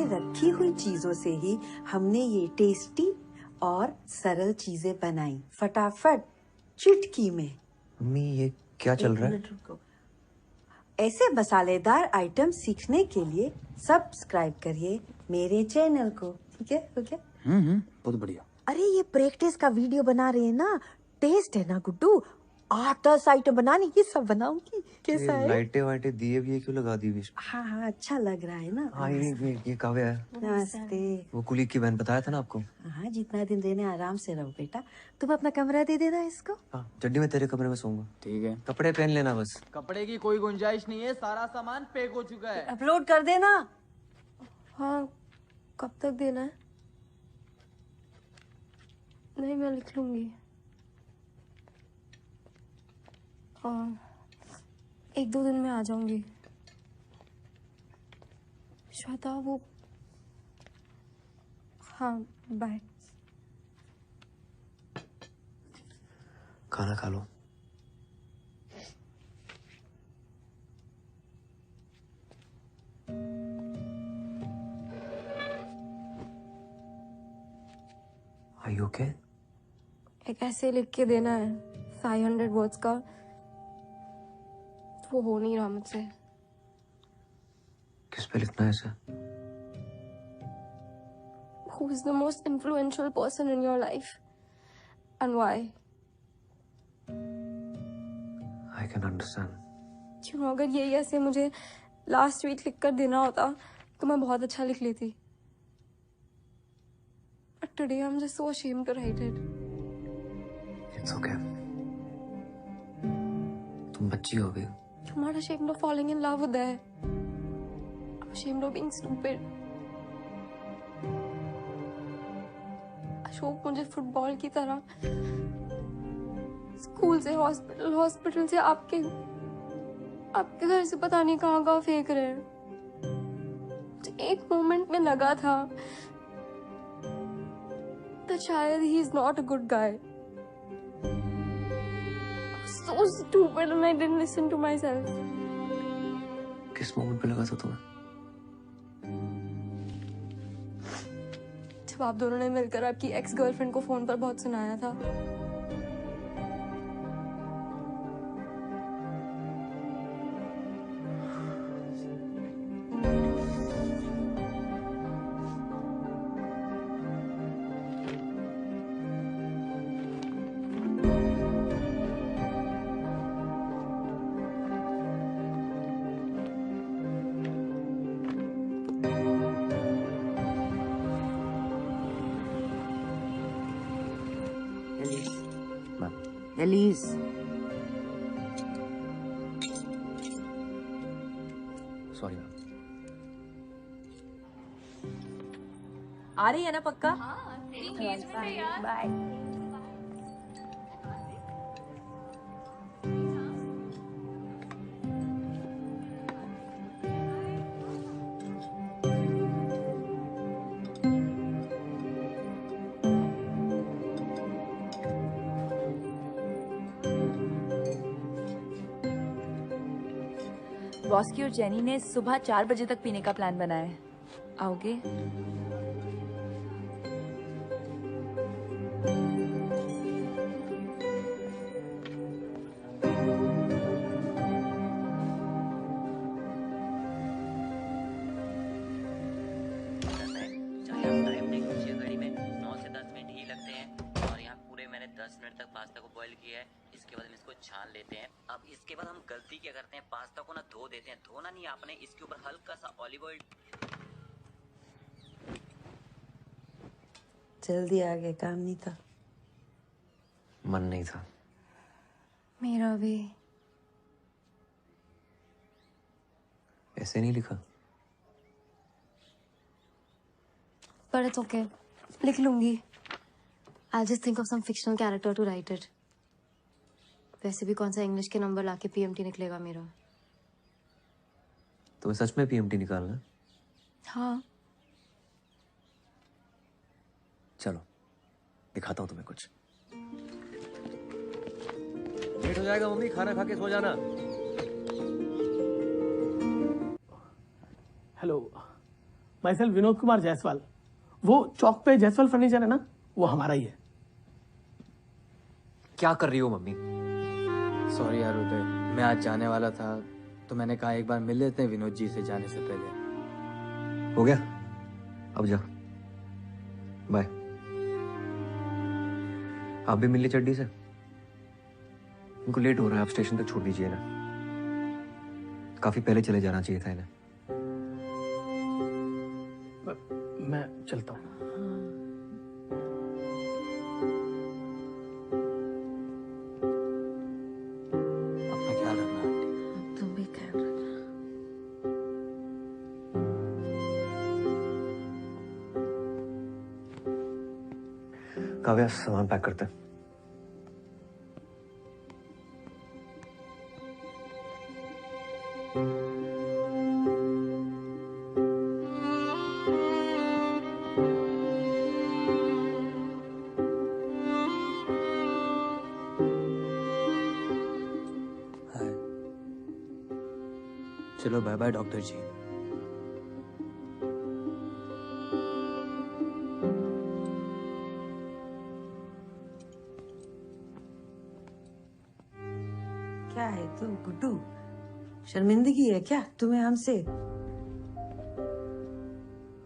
रखी हुई चीजों से ही हमने ये टेस्टी और सरल चीजें बनाई, फटाफट चुटकी में। मम्मी ये क्या चल रहा है? ऐसे मसालेदार आइटम सीखने के लिए सब्सक्राइब करिए मेरे चैनल को, ठीक है? ओके, बहुत बढ़िया। अरे ये प्रैक्टिस का वीडियो बना रहे हैं ना, टेस्ट है ना गुड्डू, 8-10 आइटम बनानी, ये सब बनाऊंगी। कैसा है? लाइटें वाइटें दिए भी क्यों लगा दी बीच? हाँ हाँ, अच्छा लग रहा है ना। हाँ ये काव्या है। नमस्ते। वो कुली की बहन बताया था ना आपको। हाँ, जितना दिन रहने आराम से रहो बेटा। तुम अपना कमरा दे देना इसको। हाँ, चड्डी में तेरे कमरे में सोऊंगा। ठीक है। कपड़े पहन लेना बस। कपड़े की कोई गुंजाइश नहीं है, सारा सामान पैक हो चुका है। अपलोड कर देना। हाँ, कब तक देना है? नहीं, मैं लिख लूंगी। 1-2 दिन में आ जाऊंगी। श्वेता वो, हाँ बाय। खाना खा लो। Are you okay? एक ऐसे लिख के देना है 500 वर्ड्स का, वो हो नहीं रहा मुझसे। किस पे लिखना है ऐसा? Who is the most influential person in your life and why? I can understand. क्यों, अगर यही ऐसे मुझे लास्ट वीक लिख कर देना होता तो मैं बहुत अच्छा लिख लेती। But today I'm just so ashamed to write it. It's okay. तुम बच्ची हो गई। I'm not ashamed of falling in love with her. I'm ashamed of being stupid. Ashok मुझे फुटबॉल की तरह स्कूल से हॉस्पिटल, हॉस्पिटल से आपके घर से पता नहीं कहाँ फेंक रहे हैं। एक मोमेंट में लगा था that शायद he is not a good guy. So stupid and I didn't listen to myself. किस मोमेंट पे लगा था तुम्हें? जब आप दोनों ने मिलकर आपकी एक्स गर्लफ्रेंड को फोन पर बहुत सुनाया था। एलिस, सॉरी आ रही है ना पक्का? बाय। बॉस्की और जेनी ने सुबह 4 बजे तक पीने का प्लान बनाया है। आओगे? घड़ी में 9 से 10 मिनट ही लगते हैं और यहाँ पूरे मैंने 10 मिनट तक पास्ता को बॉईल किया है। इसके बाद हम इसको छान लेते हैं। अब इसके बाद हम गलती क्या करते हैं, पास्ता को ना धो देते हैं। धोना नहीं आपने, इसके ऊपर हल्का सा ऑलिव ऑयल। जल्दी आ गए, काम नहीं था। मन नहीं था। मेरा भी। ऐसे नहीं लिखा। But it's okay. लिख लूंगी। I'll just think of some fictional character to write it. वैसे भी कौन सा इंग्लिश के नंबर लाके PMT निकलेगा मेरा। तुम्हें सच में PMT निकालना है? हाँ। चलो दिखाता हूँ तुम्हें कुछ। लेट हो जाएगा मम्मी, खाना खा के सो जाना। Hello, my self Vinod Kumar Jaiswal. वो चौक पे जायसवाल फर्नीचर है ना, वो हमारा ही है। क्या कर रही हो मम्मी? सॉरी यार उदय, मैं आज जाने वाला था तो मैंने कहा एक बार मिल लेते हैं विनोद जी से जाने से पहले। हो गया, अब जा। बाय। आप भी मिल ली चड्डी से? इनको लेट हो रहा है, आप स्टेशन तक छोड़ दीजिए ना। काफी पहले चले जाना चाहिए था इन्हें। मैं चलता हूँ। अपना ख्याल रखना। तुम भी ख्याल रखना। काव्या, सामान पैक करते हैं। चलो बाय बाय डॉक्टर जी। क्या है तू गुड्डू, शर्मिंदगी है क्या तुम्हें हमसे?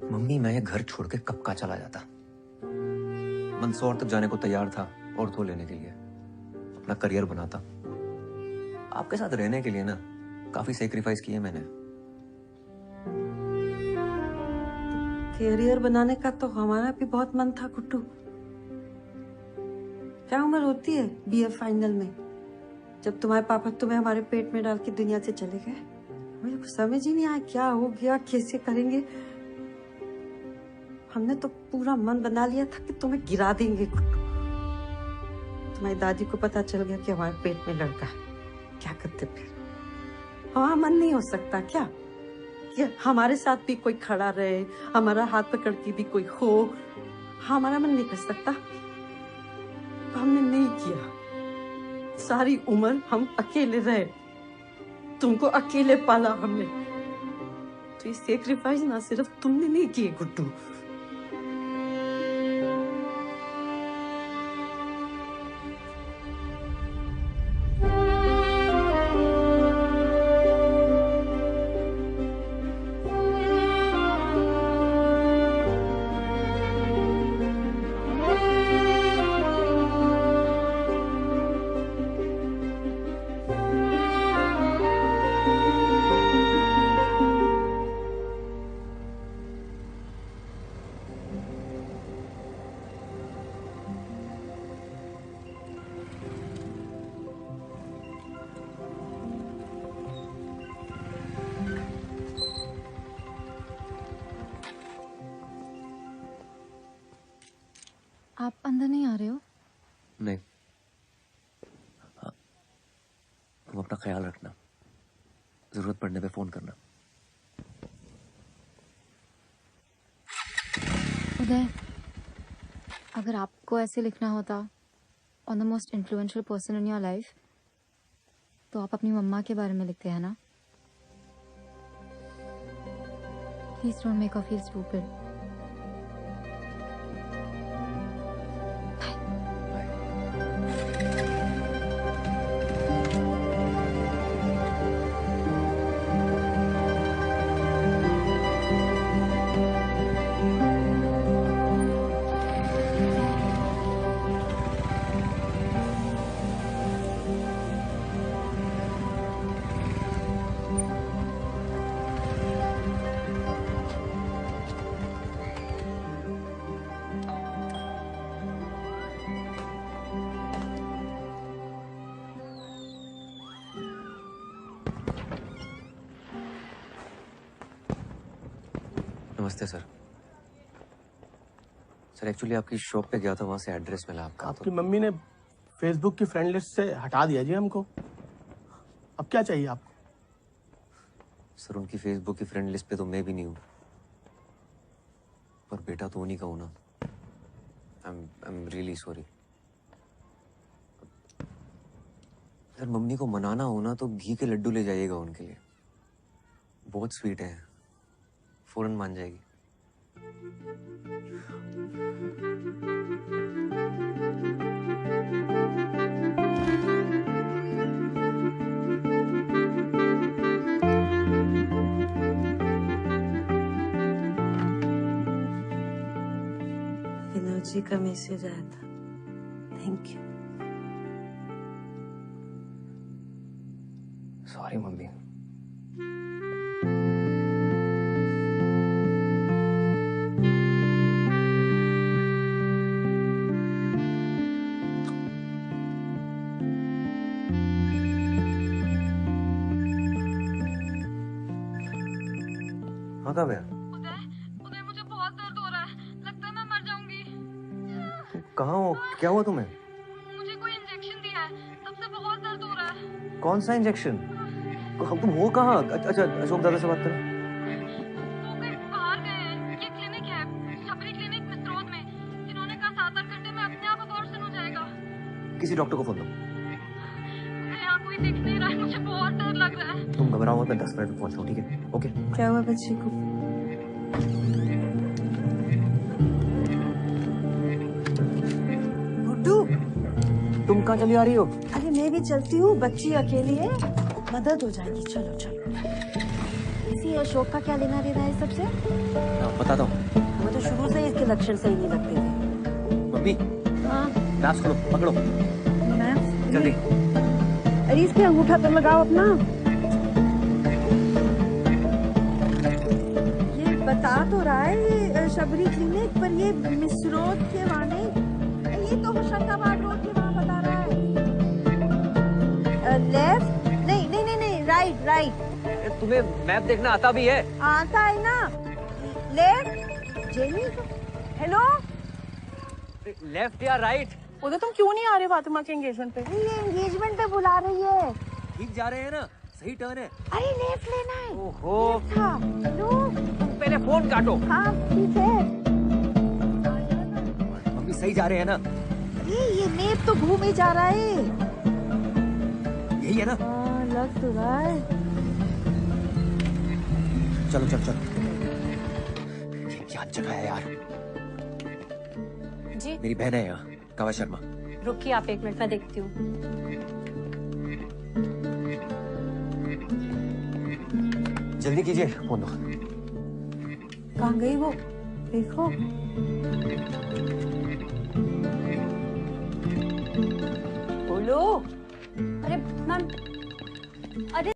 मम्मी, मैं ये घर छोड़ के कब का चला जाता। मंदसौर तक जाने को तैयार था ऑर्थो लेने के लिए, अपना करियर बनाता। आपके साथ रहने के लिए ना काफी सेक्रीफाइस किए मैंने। करियर बनाने का तो हमारा भी बहुत मन था गुड्डू। क्या उम्र होती है BA फाइनल में? जब तुम्हारे पापा तुम्हें हमारे पेट में डाल के दुनिया से चले गए, मुझे कुछ समझ ही नहीं आया क्या हो गया, कैसे करेंगे। हमने तो पूरा मन बना लिया था कि तुम्हें गिरा देंगे गुड्डू। तुम्हारी दादी को पता चल गया कि हमारे पेट में लड़का है, क्या करते फिर? हमारा मन नहीं हो सकता क्या कि हमारे साथ भी कोई खड़ा रहे, हमारा हाथ पकड़ के भी कोई हो? हमारा मन नहीं कर सकता। हमने नहीं किया। सारी उम्र हम अकेले रहे, तुमको अकेले पाला हमने, तो ये सेक्रीफाइस ना सिर्फ तुमने नहीं किए गुड्डू। आप अंदर नहीं आ रहे हो? नहीं, हाँ, तुम अपना ख्याल रखना, जरूरत पड़ने पे फोन करना। उदय, अगर आपको ऐसे लिखना होता on the most influential person in your life, तो आप अपनी मम्मा के बारे में लिखते हैं ना? Please don't make her feel stupid. नमस्ते सर। सर एक्चुअली आपकी शॉप पे गया था, वहां से एड्रेस मिला आपका। आपकी मम्मी ने फेसबुक की फ्रेंड लिस्ट से हटा दिया जी हमको। अब क्या चाहिए आपको? सर उनकी फेसबुक की फ्रेंड लिस्ट पे तो मैं भी नहीं हूँ, पर बेटा तो उन्हीं का हूँ ना। I am really sorry. Sir mummy को मनाना हो ना तो घी के लड्डू ले जाइएगा उनके लिए, बहुत स्वीट है, फौरन मान जाएगी। एनर्जी का मैसेज आया था, थैंक यू। Sorry mummy. हाँ कब है? उदय मुझे बहुत दर्द हो रहा है, लगता है मैं मर जाऊंगी। कहाँ हो? क्या हुआ तुम्हें? मुझे कोई इंजेक्शन दिया है, तब से बहुत दर्द हो रहा है। कौन सा इंजेक्शन? तुम हो कहाँ? अच्छा अशोक दादा से बात करो। वो कहीं बाहर गए हैं, ये क्लिनिक है, शबरी क्लिनिक मिस्रोद में। इन्होंने कहा 7-8 घंटे में अपने आप अबॉर्शन हो जाएगा। किसी डॉक्टर को फोन दो। यहाँ कोई दिख नहीं रहा है, मुझे बहुत डर लग रहा है। तुम घबराओ मत, मैं 10 मिनट में पहुंच रहा हूँ, ठीक है? ओके। क्या हुआ बच्चे को? गुड्डू, तुम कहाँ चली आ रही हो? अरे मैं भी चलती हूँ, बच्ची अकेली है, मदद हो जाएगी। चलो चलो। इसी अशोक का क्या लेना देना है सबसे? बताता हूँ। हमें तो शुरू से ही इसके लक्षण सही नहीं लगते थे। मम्मी हाँ ग्लास खोलो, पकड़ो मैम, जल्दी। अरे इस पे अंगूठा तो लगाओ अपना। ये बता तो रहा है ये शबरी क्लिनिक, पर ये मिसरोद के वाने, ये तो होशंगाबाद रोड के वहाँ बता रहा है। लेफ्ट नहीं नहीं नहीं नहीं राइट राइट तुम्हें मैप देखना आता भी है? आता है ना लेफ्ट जेनी हेलो लेफ्ट या राइट? उधर तुम क्यों नहीं आ रहे फातिमा के एंगेजमेंट पे? ये एंगेजमेंट पे बुला रही है। ठीक जा रहे हैं ना? सही टर्न है। अरे लेफ्ट लेना है। ओहो हेलो तुम पहले फोन काटो। हाँ ठीक है। हम भी सही जा रहे हैं ना? ये मैप तो घूमे जा रहा है। यही है ना? हाँ लग तो रहा है। चलो चलो चलो। ये क्या जगह है यार? जी मेरी बहन है यहाँ, कावा शर्मा। रुकिए आप 1 मिनट में देखती हूँ। जल्दी कीजिए, फोन दो। कहाँ गई वो? देखो बोलो। अरे मैम, अरे